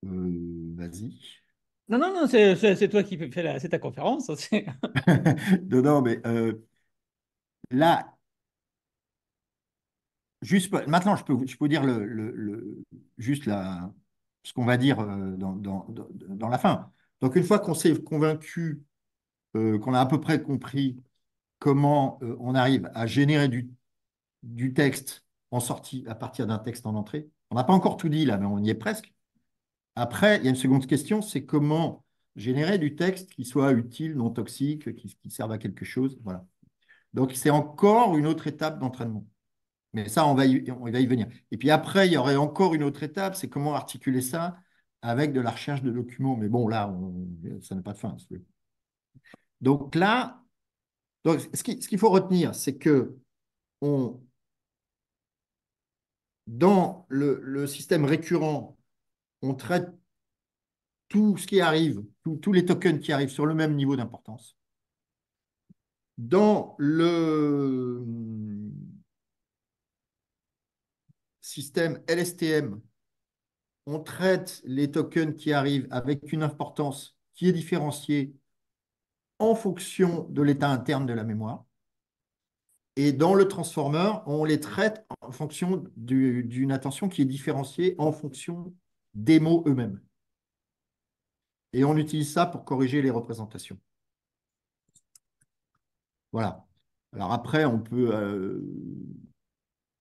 Vas-y. Non, non, non, c'est toi qui fais c'est ta conférence. Non, non, mais là, juste maintenant, je peux dire juste ce qu'on va dire dans la fin. Donc, une fois qu'on s'est convaincu, qu'on a à peu près compris comment on arrive à générer du texte en sortie à partir d'un texte en entrée, on n'a pas encore tout dit là, mais on y est presque. Après, il y a une seconde question, c'est comment générer du texte qui soit utile, non toxique, qui serve à quelque chose. Voilà. Donc, c'est encore une autre étape d'entraînement. Mais ça, on va y venir. Et puis après, il y aurait encore une autre étape, c'est comment articuler ça avec de la recherche de documents. Mais bon, là, ça n'a pas de fin. Donc là, ce qu'il faut retenir, c'est que on, dans le système récurrent, on traite tout ce qui arrive, tous les tokens qui arrivent sur le même niveau d'importance. Dans le système LSTM, on traite les tokens qui arrivent avec une importance qui est différenciée en fonction de l'état interne de la mémoire. Et dans le transformer, on les traite en fonction d'une attention qui est différenciée en fonction des mots eux-mêmes. Et on utilise ça pour corriger les représentations. Voilà. Alors après, on peut...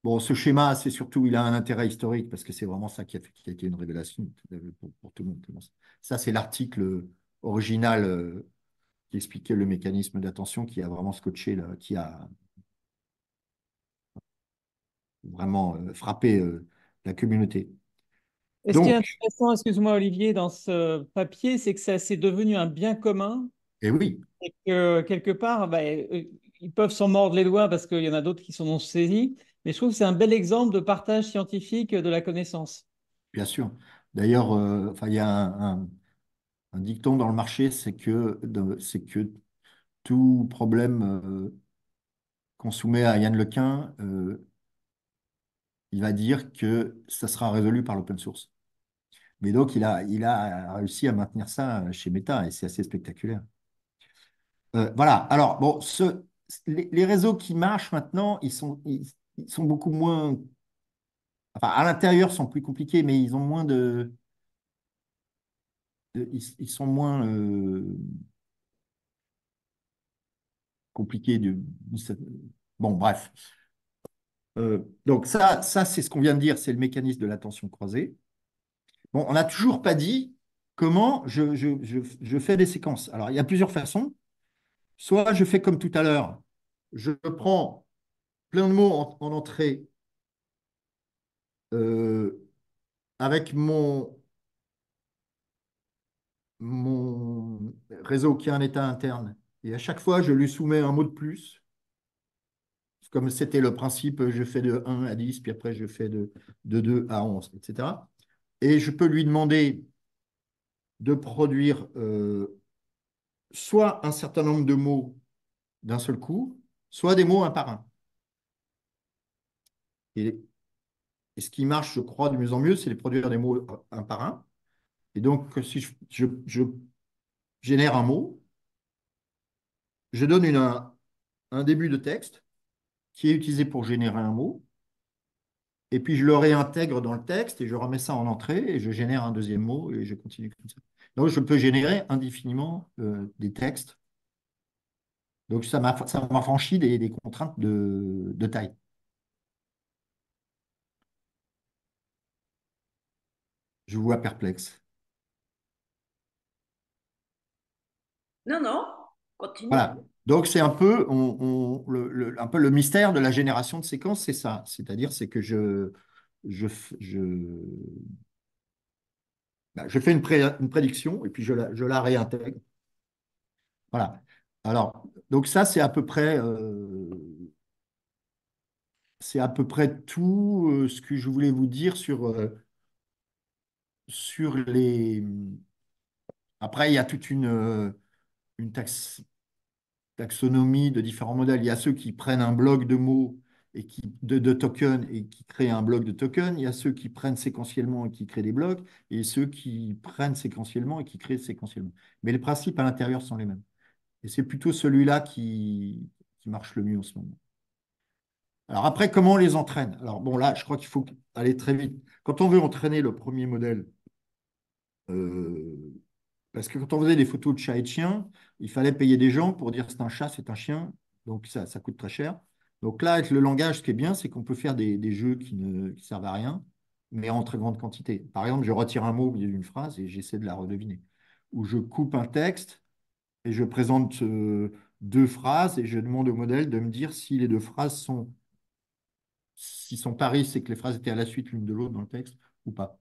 bon, ce schéma, c'est surtout, il a un intérêt historique parce que c'est vraiment ça qui a été une révélation pour tout le monde. Ça, c'est l'article original qui expliquait le mécanisme d'attention qui a vraiment scotché, là, qui a vraiment frappé la communauté. Et ce qui est Donc, intéressant, excuse-moi Olivier, dans ce papier, c'est que ça c'est devenu un bien commun et oui, et que quelque part, ils peuvent s'en mordre les doigts parce qu'il y en a d'autres qui s'en ont saisis. Mais je trouve que c'est un bel exemple de partage scientifique de la connaissance. bien sûr. D'ailleurs, enfin, il y a un dicton dans le marché, c'est que tout problème qu'on soumet à Yann Lequin, il va dire que ça sera résolu par l'open source. Mais donc, il a réussi à maintenir ça chez Meta et c'est assez spectaculaire. Voilà. Alors, bon, les réseaux qui marchent maintenant, ils sont beaucoup moins. Enfin, à l'intérieur, sont plus compliqués, mais ils ont moins ils sont moins compliqués. Bon, bref. Donc, ça c'est ce qu'on vient de dire, c'est le mécanisme de l'attention croisée. Bon, on n'a toujours pas dit comment je fais des séquences. Alors, il y a plusieurs façons. Soit je fais comme tout à l'heure, je prends plein de mots en entrée euh, avec mon réseau qui a un état interne. Et à chaque fois, je lui soumets un mot de plus. Comme c'était le principe, je fais de 1 à 10, puis après je fais de 2 à 11, etc. Et je peux lui demander de produire soit un certain nombre de mots d'un seul coup, soit des mots un par un. Et, et ce qui marche, je crois, de mieux en mieux, c'est de produire des mots un par un. Et donc, si je génère un mot, je donne un début de texte qui est utilisé pour générer un mot, et puis je le réintègre dans le texte et je remets ça en entrée et je génère un deuxième mot et je continue comme ça. Donc, je peux générer indéfiniment des textes. Donc, ça m'a franchi des contraintes de taille. Je vous vois perplexe. Non, non, continue. Voilà. Donc, c'est un peu, un peu le mystère de la génération de séquences, c'est ça. C'est-à-dire, c'est que je, f- je fais une prédiction et puis je la réintègre. Voilà. Alors, donc ça, c'est à peu près tout ce que je voulais vous dire sur les. Après, il y a toute une taxonomie de différents modèles. Il y a ceux qui prennent un bloc de mots de tokens et qui créent un bloc de tokens. Il y a ceux qui prennent séquentiellement et qui créent des blocs, et ceux qui prennent séquentiellement et qui créent séquentiellement. Mais les principes à l'intérieur sont les mêmes. Et c'est plutôt celui-là qui marche le mieux en ce moment. Alors après, comment on les entraîne? Alors bon, là, je crois qu'il faut aller très vite. Quand on veut entraîner le premier modèle, euh, parce que quand on faisait des photos de chats et de chiens, il fallait payer des gens pour dire c'est un chat, c'est un chien. Donc ça coûte très cher. Donc là, avec le langage, ce qui est bien, c'est qu'on peut faire des jeux qui servent à rien, mais en très grande quantité. Par exemple, je retire un mot au milieu d'une phrase et j'essaie de la redeviner. Ou je coupe un texte et je présente deux phrases et je demande au modèle de me dire si les deux phrases sont, si son pari, c'est que les phrases étaient à la suite l'une de l'autre dans le texte ou pas.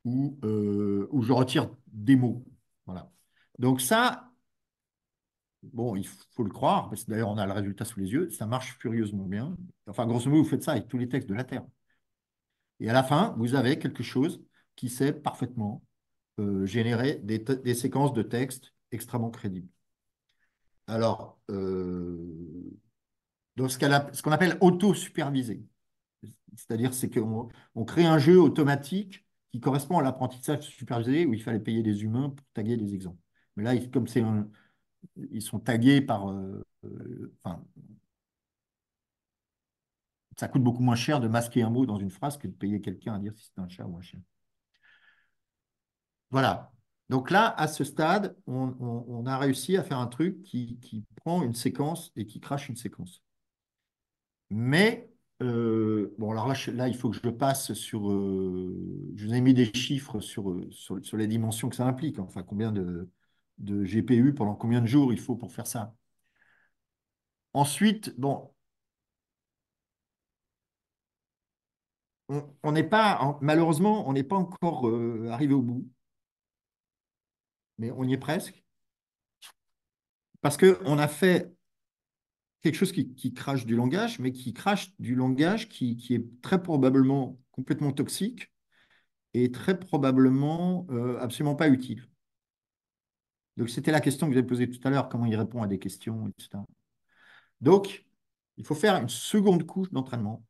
Ou je retire des mots. Voilà. Donc ça, bon, il faut le croire, parce que d'ailleurs on a le résultat sous les yeux, ça marche furieusement bien. Enfin, grosso modo, vous faites ça avec tous les textes de la Terre. Et à la fin, vous avez quelque chose qui sait parfaitement générer des séquences de texte extrêmement crédibles. Alors, dans ce qu'on appelle auto-supervisé, c'est-à-dire c'est qu'on crée un jeu automatique qui correspond à l'apprentissage supervisé où il fallait payer des humains pour taguer des exemples. Mais là, comme ils sont tagués par... enfin, ça coûte beaucoup moins cher de masquer un mot dans une phrase que de payer quelqu'un à dire si c'est un chat ou un chien. Voilà. Donc là, à ce stade, on a réussi à faire un truc qui prend une séquence et qui crache une séquence. Mais, bon, alors là, là, il faut que je passe sur... je vous ai mis des chiffres sur les dimensions que ça implique. Enfin, combien de GPU, pendant combien de jours il faut pour faire ça. Ensuite, bon, on n'est pas, malheureusement, on n'est pas encore arrivé au bout, mais on y est presque. Parce qu'on a fait quelque chose qui crache du langage, mais qui crache du langage qui est très probablement complètement toxique et très probablement absolument pas utile. Donc, c'était la question que vous avez posée tout à l'heure, comment il répond à des questions, etc. Donc, il faut faire une seconde couche d'entraînement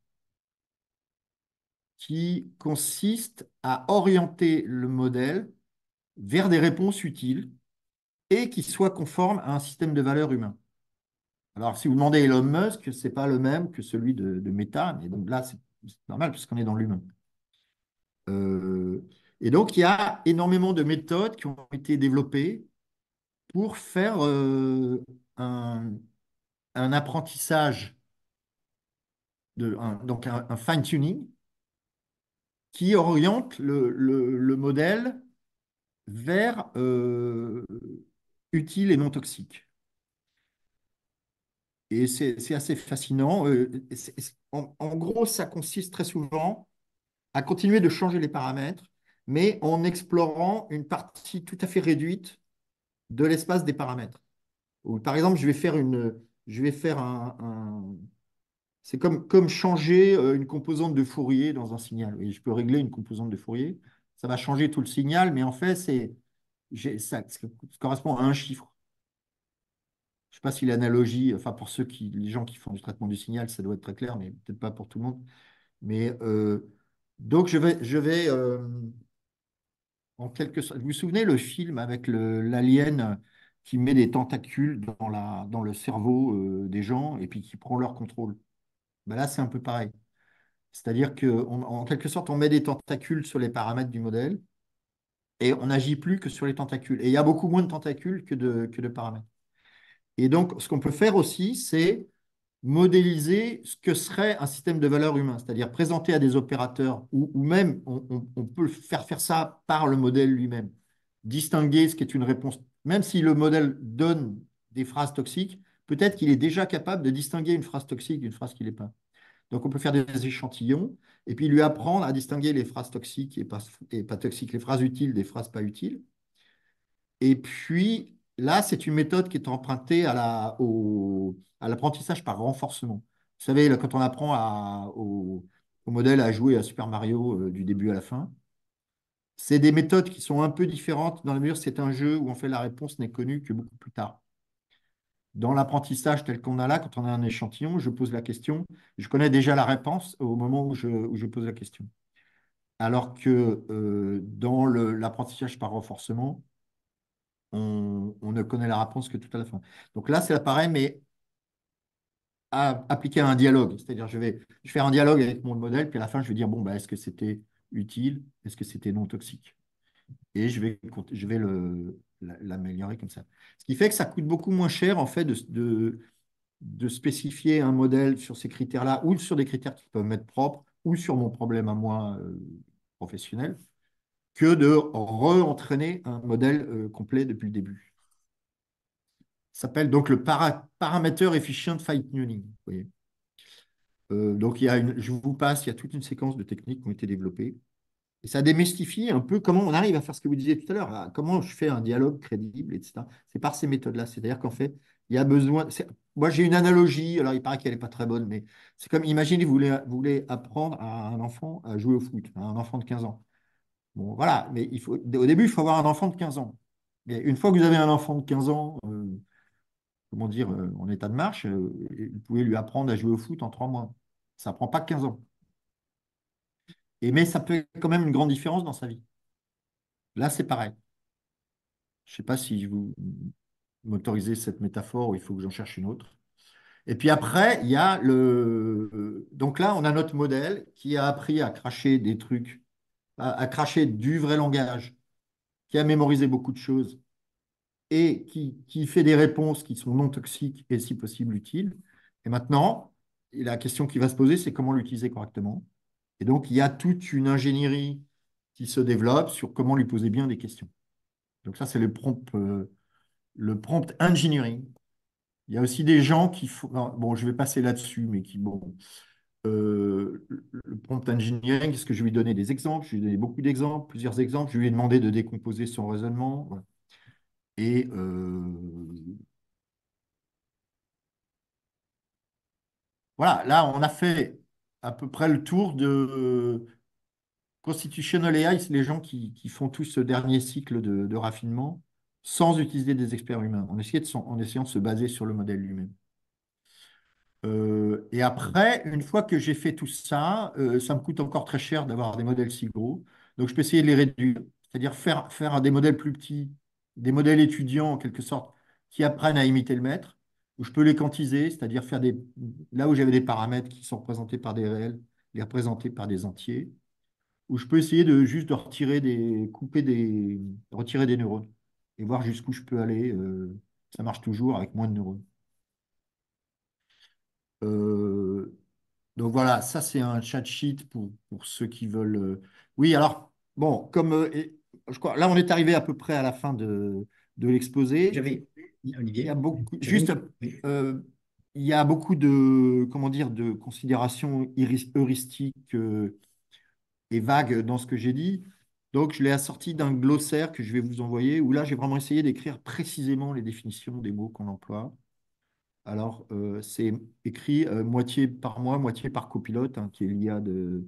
qui consiste à orienter le modèle vers des réponses utiles et qui soient conformes à un système de valeurs humain. Alors, si vous demandez à Elon Musk, ce n'est pas le même que celui de Meta, mais donc là, c'est normal puisqu'on est dans l'humain. Et donc, il y a énormément de méthodes qui ont été développées pour faire un, un apprentissage, donc un fine-tuning qui oriente le modèle vers utile et non toxique. Et c'est assez fascinant. En gros, ça consiste très souvent à continuer de changer les paramètres, mais en explorant une partie tout à fait réduite de l'espace des paramètres. Ou, par exemple, je vais faire c'est comme changer une composante de Fourier dans un signal. Et je peux régler une composante de Fourier. Ça va changer tout le signal, mais en fait, ça correspond à un chiffre. Je ne sais pas si l'analogie, enfin pour les gens qui font du traitement du signal, ça doit être très clair, mais peut-être pas pour tout le monde. Mais donc en quelque sorte. Vous vous souvenez le film avec l'alien qui met des tentacules dans le cerveau des gens et puis qui prend leur contrôle? Ben là, c'est un peu pareil. C'est-à-dire qu'en quelque sorte, on met des tentacules sur les paramètres du modèle et on n'agit plus que sur les tentacules. Et il y a beaucoup moins de tentacules que de paramètres. Et donc, ce qu'on peut faire aussi, c'est modéliser ce que serait un système de valeurs humain, c'est-à-dire présenter à des opérateurs, ou même on peut faire ça par le modèle lui-même, distinguer ce qui est une réponse, même si le modèle donne des phrases toxiques, peut-être qu'il est déjà capable de distinguer une phrase toxique d'une phrase qui n'est pas. Donc, on peut faire des échantillons et puis lui apprendre à distinguer les phrases toxiques et pas toxiques, les phrases utiles des phrases pas utiles. Et puis, là, c'est une méthode qui est empruntée à l'apprentissage par renforcement. Vous savez, là, quand on apprend au modèle à jouer à Super Mario du début à la fin, c'est des méthodes qui sont un peu différentes dans la mesure où c'est un jeu où en fait la réponse n'est connue que beaucoup plus tard. Dans l'apprentissage tel qu'on a là, quand on a un échantillon, je pose la question, je connais déjà la réponse au moment où je pose la question. Alors que dans l'apprentissage par renforcement, on ne connaît la réponse que tout à la fin. Donc là, c'est pareil, mais appliqué à un dialogue. C'est-à-dire, je vais faire un dialogue avec mon modèle, puis à la fin, je vais dire, bon, bah, est-ce que c'était utile? Est-ce que c'était non toxique? Et je vais l'améliorer comme ça. Ce qui fait que ça coûte beaucoup moins cher, en fait, de spécifier un modèle sur ces critères-là, ou sur des critères qui peuvent m'être propres, ou sur mon problème à moi professionnel, que de re-entraîner un modèle complet depuis le début. Ça s'appelle donc le Parameter Efficient Fine-Tuning. Vous voyez. Donc, je vous passe, il y a toute une séquence de techniques qui ont été développées. Et ça démystifie un peu comment on arrive à faire ce que vous disiez tout à l'heure, comment je fais un dialogue crédible, etc. C'est par ces méthodes-là. C'est-à-dire qu'en fait, il y a besoin. Moi, j'ai une analogie, alors il paraît qu'elle n'est pas très bonne, mais c'est comme, imaginez, vous voulez apprendre à un enfant à jouer au foot, à un enfant de 15 ans. Bon, voilà, mais au début, il faut avoir un enfant de 15 ans. Et une fois que vous avez un enfant de 15 ans, comment dire, en état de marche, vous pouvez lui apprendre à jouer au foot en 3 mois. Ça ne prend pas 15 ans. Mais ça peut être quand même une grande différence dans sa vie. Là, c'est pareil. Je ne sais pas si vous m'autorisez cette métaphore ou il faut que j'en cherche une autre. Et puis après, il y a donc là, on a notre modèle qui a appris à cracher des trucs, à cracher du vrai langage, qui a mémorisé beaucoup de choses et qui fait des réponses qui sont non toxiques et si possible utiles. Et maintenant, la question qui va se poser, c'est comment l'utiliser correctement. Et donc, il y a toute une ingénierie qui se développe sur comment lui poser bien des questions. Donc ça, c'est le prompt engineering. Il y a aussi des gens qui font. Non, bon, je vais passer là-dessus, mais qui, bon. Le prompt engineering, est-ce que je vais lui donner des exemples? Je vais lui donner beaucoup d'exemples, plusieurs exemples. Je vais lui demander de décomposer son raisonnement. Voilà. Et voilà, là, on a fait à peu près le tour de Constitutional AI, c'est les gens qui font tout ce dernier cycle de raffinement sans utiliser des experts humains, en essayant de se baser sur le modèle lui-même. Et après, une fois que j'ai fait tout ça, ça me coûte encore très cher d'avoir des modèles si gros. Donc, je peux essayer de les réduire, c'est-à-dire faire des modèles plus petits, des modèles étudiants en quelque sorte, qui apprennent à imiter le maître, ou je peux les quantiser, c'est-à-dire là où j'avais des paramètres qui sont représentés par des réels, les représenter par des entiers, ou je peux essayer juste de retirer des neurones et voir jusqu'où je peux aller. Ça marche toujours avec moins de neurones. Euh, donc voilà, ça c'est un chat sheet pour ceux qui veulent. Oui, alors, bon, je crois, là on est arrivé à peu près à la fin de l'exposé. J'avais, Il y a Olivier, beaucoup, j'avais juste, oui. il y a beaucoup de, comment dire, de considérations heuristiques et vagues dans ce que j'ai dit. Donc je l'ai assorti d'un glossaire que je vais vous envoyer, où là j'ai vraiment essayé d'écrire précisément les définitions des mots qu'on emploie. Alors, c'est écrit moitié par moi, moitié par Copilote, hein, qui est l'IA de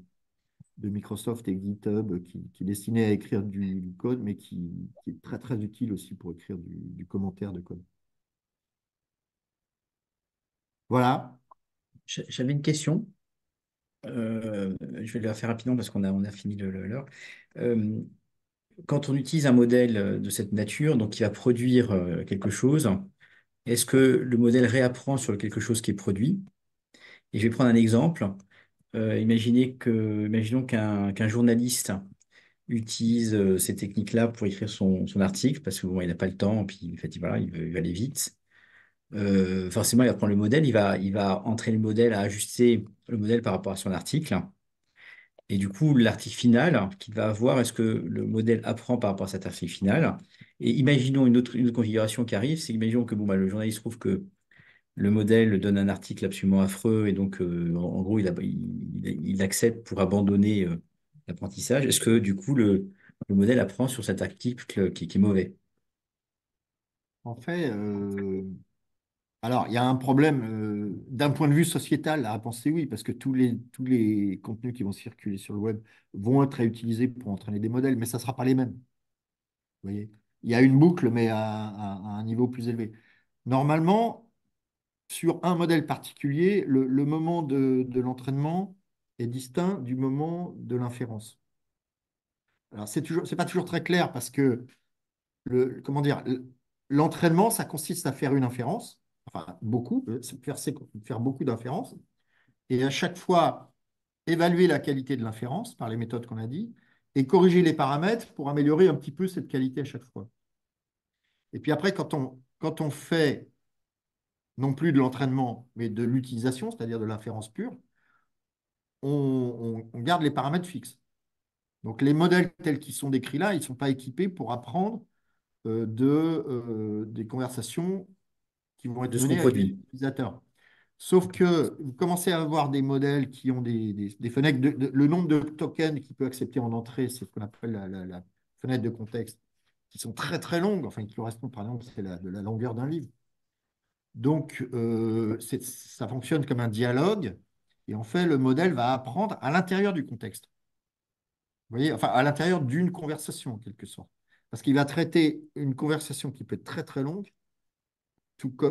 Microsoft et GitHub, qui est destiné à écrire du code, mais qui est très très utile aussi pour écrire du commentaire de code. Voilà. J'avais une question. Je vais la faire rapidement parce on a fini l'heure. Euh, Quand on utilise un modèle de cette nature, donc qui va produire quelque chose, est-ce que le modèle réapprend sur quelque chose qui est produit? Et je vais prendre un exemple. Imaginons qu'un journaliste utilise ces techniques-là pour écrire son article, parce que bon, il n'a pas le temps, puis en fait, voilà, il veut aller vite. Forcément, il va prendre le modèle, il va entraîner le modèle à ajuster le modèle par rapport à son article. Et du coup, l'article final qu'il va avoir, est-ce que le modèle apprend par rapport à cet article final? Et imaginons une autre configuration qui arrive, c'est imaginons que bon, bah, le journaliste trouve que le modèle donne un article absolument affreux et donc, en gros, il accepte pour abandonner l'apprentissage. Est-ce que du coup, le modèle apprend sur cet article qui est mauvais? En fait, alors il y a un problème d'un point de vue sociétal à penser oui, parce que tous les contenus qui vont circuler sur le web vont être réutilisés pour entraîner des modèles, mais ça ne sera pas les mêmes. Vous voyez? Il y a une boucle, mais à un niveau plus élevé. Normalement, sur un modèle particulier, le moment de l'entraînement est distinct du moment de l'inférence. Alors, c'est pas toujours très clair parce que comment dire, l'entraînement, ça consiste à faire une inférence, enfin beaucoup, faire beaucoup d'inférences, et à chaque fois évaluer la qualité de l'inférence par les méthodes qu'on a dit, et corriger les paramètres pour améliorer un petit peu cette qualité à chaque fois. Et puis après, quand on fait non plus de l'entraînement, mais de l'utilisation, c'est-à-dire de l'inférence pure, on garde les paramètres fixes. Donc les modèles tels qu'ils sont décrits là, ils ne sont pas équipés pour apprendre des conversations qui vont être de ce qu'on menées avec les produit. utilisateurs. Sauf que vous commencez à avoir des modèles qui ont des fenêtres, le nombre de tokens qu'il peut accepter en entrée, c'est ce qu'on appelle la fenêtre de contexte, qui sont très très longues, enfin qui correspondent par exemple de la longueur d'un livre. Donc ça fonctionne comme un dialogue, et en fait le modèle va apprendre à l'intérieur du contexte. Vous voyez, enfin à l'intérieur d'une conversation en quelque sorte. Parce qu'il va traiter une conversation qui peut être très très longue.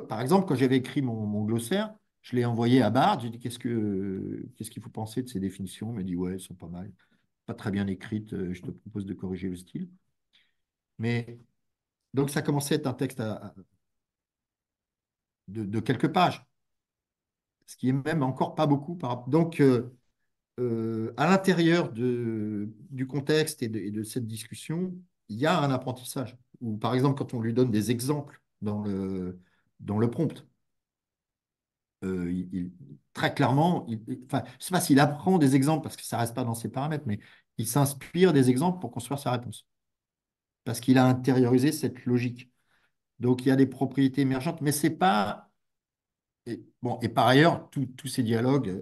Par exemple, quand j'avais écrit mon glossaire, je l'ai envoyé à Bard. J'ai dit qu'est-ce qu'il faut penser de ces définitions? Il m'a dit ouais, elles sont pas mal, pas très bien écrites. Je te propose de corriger le style. Mais donc ça commençait à être un texte de quelques pages, ce qui est même encore pas beaucoup. Donc à l'intérieur du contexte et de cette discussion, il y a un apprentissage. Ou par exemple, quand on lui donne des exemples dans le prompt. Très clairement, enfin, je ne sais pas s'il apprend des exemples parce que ça ne reste pas dans ses paramètres, mais il s'inspire des exemples pour construire sa réponse. Parce qu'il a intériorisé cette logique. Donc, il y a des propriétés émergentes, mais c'est pas. Bon, et par ailleurs, tous ces dialogues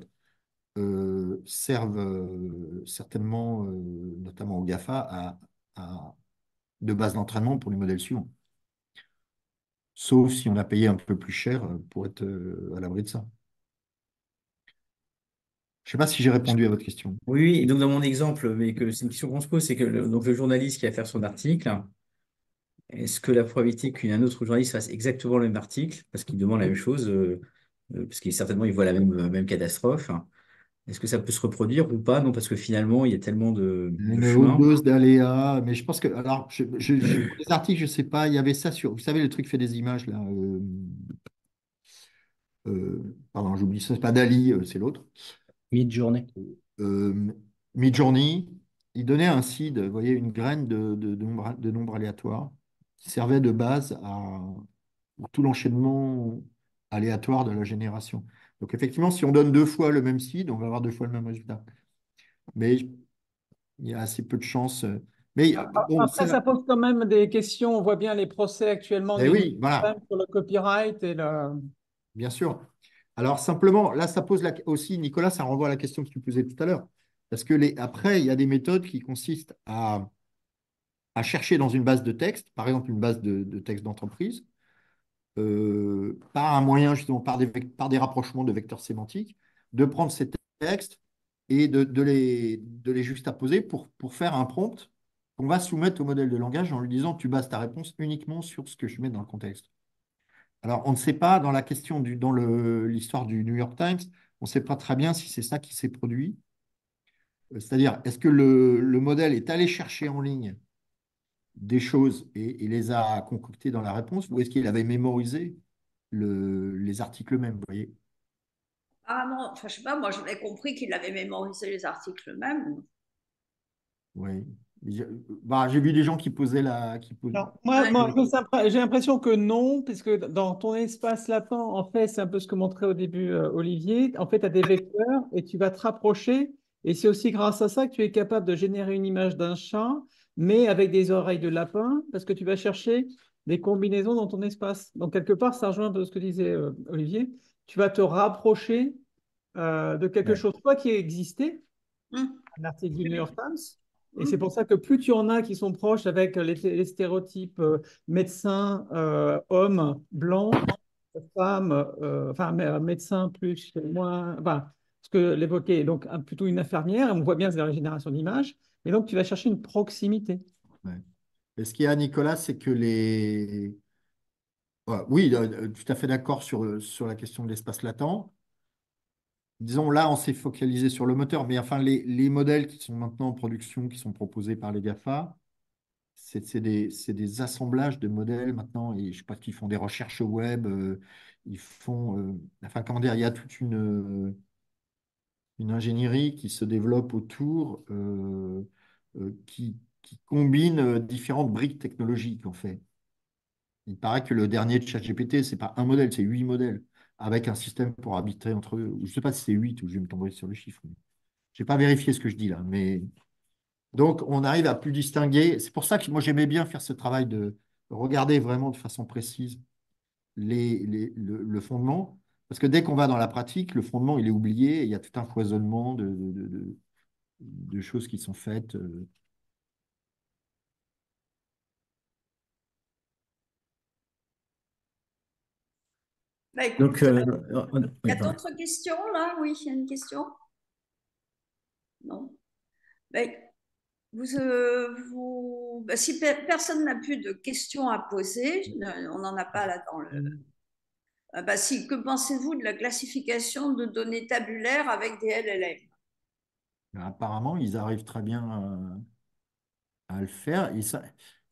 servent certainement, notamment au GAFA, de base d'entraînement pour les modèles suivants. Sauf si on a payé un peu plus cher pour être à l'abri de ça. Je ne sais pas si j'ai répondu à votre question. Oui, oui, et donc dans mon exemple, mais que c'est une question qu'on se pose, c'est que donc le journaliste qui va faire son article, est-ce que la probabilité qu'un autre journaliste fasse exactement le même article, parce qu'il demande la même chose, parce qu'il certainement il voit la même catastrophe, hein, est-ce que ça peut se reproduire ou pas? Non, parce que finalement, il y a tellement de Une haute chemin. dose d'aléas, mais je pense que, alors, pour les articles, je ne sais pas, il y avait ça sur, vous savez, le truc fait des images, là, pardon, j'oublie ça, c'est pas Dali, c'est l'autre. Mid-journée. Euh, Midjourney, il donnait un seed, vous voyez, une graine de nombre aléatoire qui servait de base à tout l'enchaînement aléatoire de la génération. Donc, effectivement, si on donne deux fois le même seed, on va avoir deux fois le même résultat. Mais il y a assez peu de chances. Mais bon, Après, ça pose quand même des questions. On voit bien les procès actuellement eh du New oui, York voilà. Times sur le copyright et le. Bien sûr. Alors simplement, là, ça pose aussi, Nicolas, ça renvoie à la question que tu posais tout à l'heure. Parce que après, il y a des méthodes qui consistent à chercher dans une base de texte, par exemple une base de texte d'entreprise, par un moyen, justement, par des rapprochements de vecteurs sémantiques, de prendre ces textes et de les juxtaposer pour faire un prompt qu'on va soumettre au modèle de langage en lui disant, tu bases ta réponse uniquement sur ce que je mets dans le contexte. Alors, on ne sait pas, dans la question dans l'histoire du New York Times, on ne sait pas très bien si c'est ça qui s'est produit. C'est-à-dire, est-ce que le modèle est allé chercher en ligne des choses et les a concoctées dans la réponse, ou est-ce qu'il avait mémorisé les articles eux-mêmes, vous voyez? Ah non, enfin, je sais pas, moi j'avais compris qu'il avait mémorisé les articles eux-mêmes. Oui. J'ai vu des gens qui posaient Non, moi, Ouais. j'ai l'impression que non, puisque dans ton espace lapin, en fait, c'est un peu ce que montrait au début Olivier. En fait, tu as des vecteurs et tu vas te rapprocher. Et c'est aussi grâce à ça que tu es capable de générer une image d'un chat, mais avec des oreilles de lapin, parce que tu vas chercher des combinaisons dans ton espace. Donc, quelque part, ça rejoint un peu ce que disait Olivier. Tu vas te rapprocher de quelque Ouais. chose, soit qui existait, Hum, un article du New York Times. Et c'est hum. pour ça que plus tu en as qui sont proches avec les stéréotypes médecins, hommes, blancs, femmes, enfin médecins plus, moins, enfin, ce que l'évoquait, donc plutôt une infirmière, on voit bien c'est la régénération d'image, et donc tu vas chercher une proximité. Ouais. Et ce qu'il y a, Nicolas, c'est que Oui, tout à fait d'accord sur la question de l'espace latent. Disons, là, on s'est focalisé sur le moteur, mais enfin, les modèles qui sont maintenant en production, qui sont proposés par les GAFA, c'est des assemblages de modèles maintenant. Et je sais pas qu'ils font des recherches web, ils font, enfin, comment dire, il y a toute une ingénierie qui se développe autour, qui combine différentes briques technologiques, en fait. Il paraît que le dernier de ChatGPT, c'est pas un modèle, c'est 8 modèles, avec un système pour arbitrer entre eux. Je ne sais pas si c'est 8 ou je vais me tomber sur le chiffre. Je n'ai pas vérifié ce que je dis là. Mais... Donc, on arrive à plus distinguer. C'est pour ça que moi, j'aimais bien faire ce travail de regarder vraiment de façon précise le fondement. Parce que dès qu'on va dans la pratique, le fondement, il est oublié. Et il y a tout un foisonnement de choses qui sont faites. Bah, écoute, Donc, il y oui, a pardon. d'autres questions là? Oui, il y a une question? Non. Bah, si personne n'a plus de questions à poser, on n'en a pas là dans le. Si, que pensez-vous de la classification de données tabulaires avec des LLM? Apparemment, ils arrivent très bien à le faire. Ce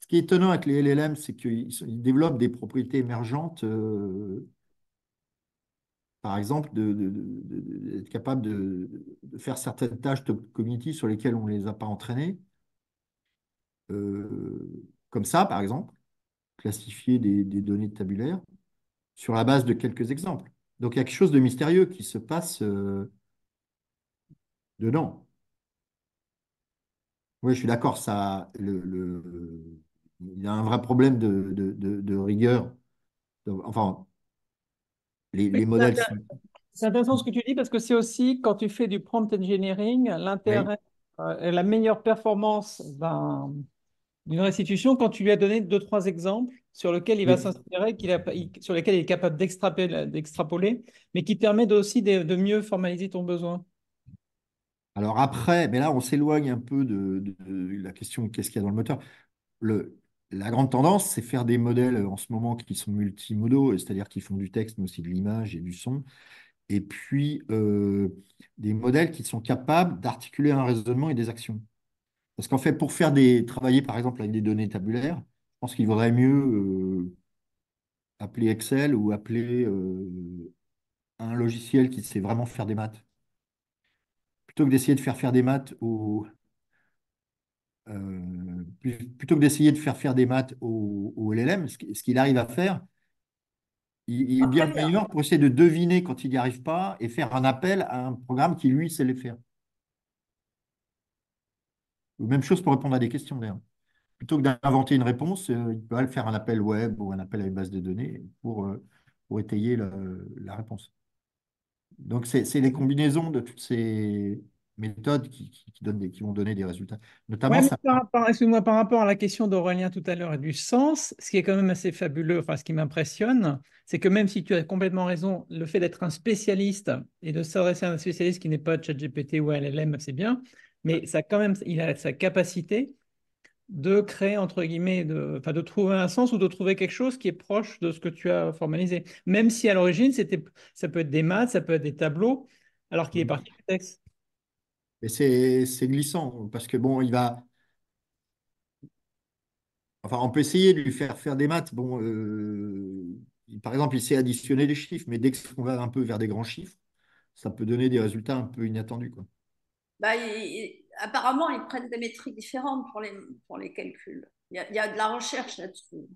qui est étonnant avec les LLM, c'est qu'ils développent des propriétés émergentes, par exemple, d'être capable de faire certaines tâches cognitives sur lesquelles on ne les a pas entraînées. Comme ça, par exemple, classifier des données tabulaires sur la base de quelques exemples. Donc, il y a quelque chose de mystérieux qui se passe dedans. Oui, je suis d'accord, il y a un vrai problème de rigueur. Enfin, Oui, les modèles sont. c'est intéressant ce que tu dis parce que c'est aussi quand tu fais du prompt engineering, Oui, l'intérêt et la meilleure performance d'une restitution quand tu lui as donné deux, trois exemples sur lesquels il va oui. s'inspirer, sur lesquels il est capable d'extrapoler, mais qui permet aussi de mieux formaliser ton besoin. Alors après, mais là, on s'éloigne un peu de la question qu'est-ce qu'il y a dans le moteur. La grande tendance, c'est faire des modèles en ce moment qui sont multimodaux, c'est-à-dire qui font du texte, mais aussi de l'image et du son. Et puis, des modèles qui sont capables d'articuler un raisonnement et des actions. Parce qu'en fait, pour travailler par exemple avec des données tabulaires, je pense qu'il vaudrait mieux appeler Excel ou appeler un logiciel qui sait vraiment faire des maths. Plutôt que d'essayer de faire des maths plutôt que d'essayer de faire des maths au LLM, ce qu'il arrive à faire, il est Ah, bien très bien. meilleur pour essayer de deviner quand il n'y arrive pas et faire un appel à un programme qui, lui, sait les faire. Même chose pour répondre à des questions, d'ailleurs. Plutôt que d'inventer une réponse, il peut aller faire un appel web ou un appel à une base de données pour étayer la réponse. Donc, c'est les combinaisons de toutes ces méthodes qui vont donner des résultats. Ouais, Notamment, mais ça. excuse-moi, par rapport à la question d'Aurélien tout à l'heure et du sens, ce qui est quand même assez fabuleux, enfin ce qui m'impressionne, c'est que même si tu as complètement raison, le fait d'être un spécialiste et de s'adresser à un spécialiste qui n'est pas ChatGPT ou LLM, c'est bien, mais ça quand même, il a sa capacité de créer, entre guillemets, enfin, de trouver un sens ou de trouver quelque chose qui est proche de ce que tu as formalisé. Même si à l'origine, ça peut être des maths, ça peut être des tableaux, alors qu'il est parti du texte. Et c'est glissant parce que bon, enfin, on peut essayer de lui faire des maths. Bon, par exemple, il sait additionner des chiffres, mais dès qu'on va un peu vers des grands chiffres, ça peut donner des résultats un peu inattendus, quoi. Apparemment, ils prennent des métriques différentes pour les calculs. Il y a de la recherche là-dessus.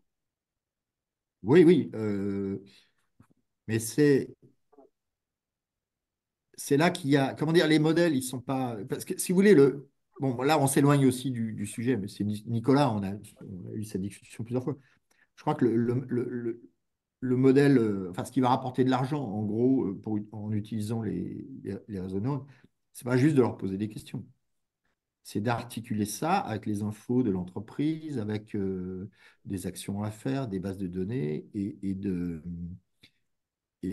Oui, oui, mais c'est là qu'il y a, comment dire, les modèles, ils sont pas, parce que si vous voulez bon, là, on s'éloigne aussi du sujet, mais c'est Nicolas, on a eu cette discussion plusieurs fois. Je crois que le modèle, enfin, ce qui va rapporter de l'argent, en gros, en utilisant les réseaux de neurones, c'est pas juste de leur poser des questions. C'est d'articuler ça avec les infos de l'entreprise, avec des actions à faire, des bases de données et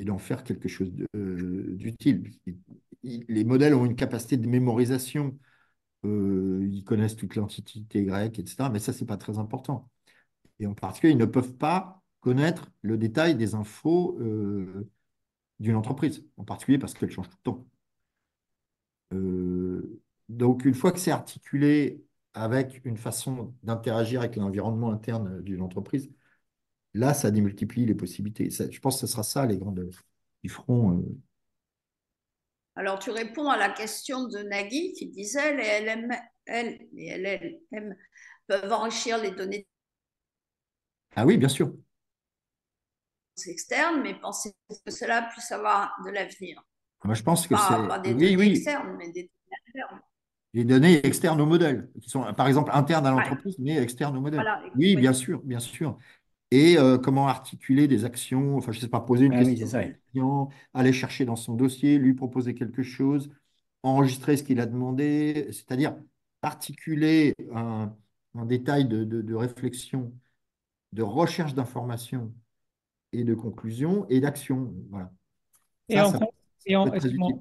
d'en faire quelque chose d'utile. Les modèles ont une capacité de mémorisation, ils connaissent toute l'entité grecque, etc. Mais ça, c'est pas très important. Et en particulier, ils ne peuvent pas connaître le détail des infos d'une entreprise, en particulier parce qu'elle change tout le temps. Donc, une fois que c'est articulé avec une façon d'interagir avec l'environnement interne d'une entreprise, là, ça démultiplie les possibilités. Je pense que ce sera ça, les grandes qui feront. Alors, tu réponds à la question de Nagui qui disait les LLM peuvent enrichir les données Ah oui, bien sûr. externes, mais pensez que cela puisse avoir de l'avenir. Moi, je pense que Pas c'est. des Oui, données oui, externes, mais des données internes. les données externes au modèle, qui sont par exemple internes à Ouais, l'entreprise, mais externes au modèle. voilà, Oui, oui. bien sûr, bien sûr. Et comment articuler des actions, enfin, je ne sais pas, poser une Ah oui, c'est question ça. au client, aller chercher dans son dossier, lui proposer quelque chose, enregistrer ce qu'il a demandé, c'est-à-dire articuler un détail de réflexion, de recherche d'informations et de conclusion et d'action. Voilà. Et Ça peut être très utile.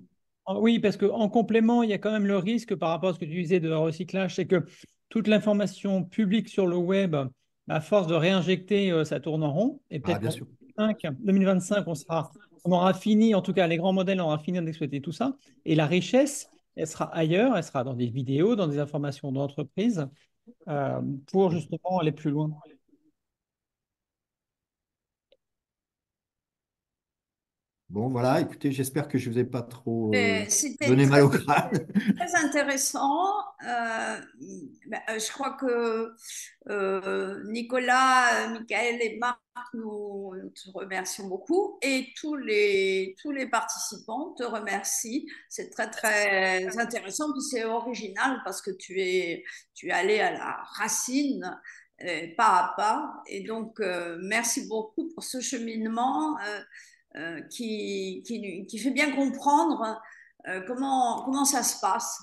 oui, parce qu'en complément, il y a quand même le risque par rapport à ce que tu disais de recyclage, c'est que toute l'information publique sur le web, à force de réinjecter, ça tourne en rond. Et Ah, peut-être bien qu'en sûr. 2025, on aura fini, en tout cas les grands modèles, on aura fini d'exploiter tout ça. Et la richesse, elle sera ailleurs, elle sera dans des vidéos, dans des informations d'entreprise, pour justement aller plus loin. Bon, voilà, écoutez, j'espère que je ne vous ai pas trop C'était donné mal très, au crâne. très intéressant. Je crois que Nicolas, Michael et Marc, nous te remercions beaucoup et tous les participants te remercient. C'est très, très intéressant, puis c'est original parce que tu es allé à la racine, pas à pas. Et donc, merci beaucoup pour ce cheminement qui fait bien comprendre comment ça se passe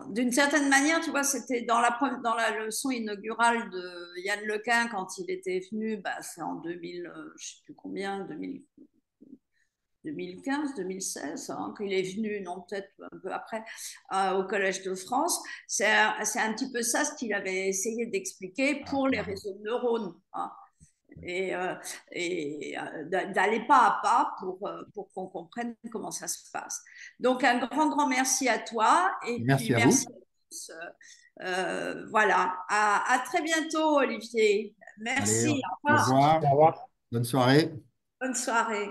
d'une certaine manière, tu vois, c'était dans la leçon inaugurale de Yann Lequin quand il était venu, bah, c'est en 2000, je sais plus combien, 2015, 2016, hein, qu'il est venu, non, peut-être un peu après, au Collège de France. C'est un petit peu ça ce qu'il avait essayé d'expliquer Ah, pour les bravo. réseaux de neurones. Hein, et, d'aller pas à pas pour qu'on comprenne comment ça se passe. Donc, un grand, grand merci à toi et puis Merci à merci vous. à tous. Voilà, à très bientôt, Olivier. Allez, Merci, au au revoir. revoir. Bonne soirée. Bonne soirée.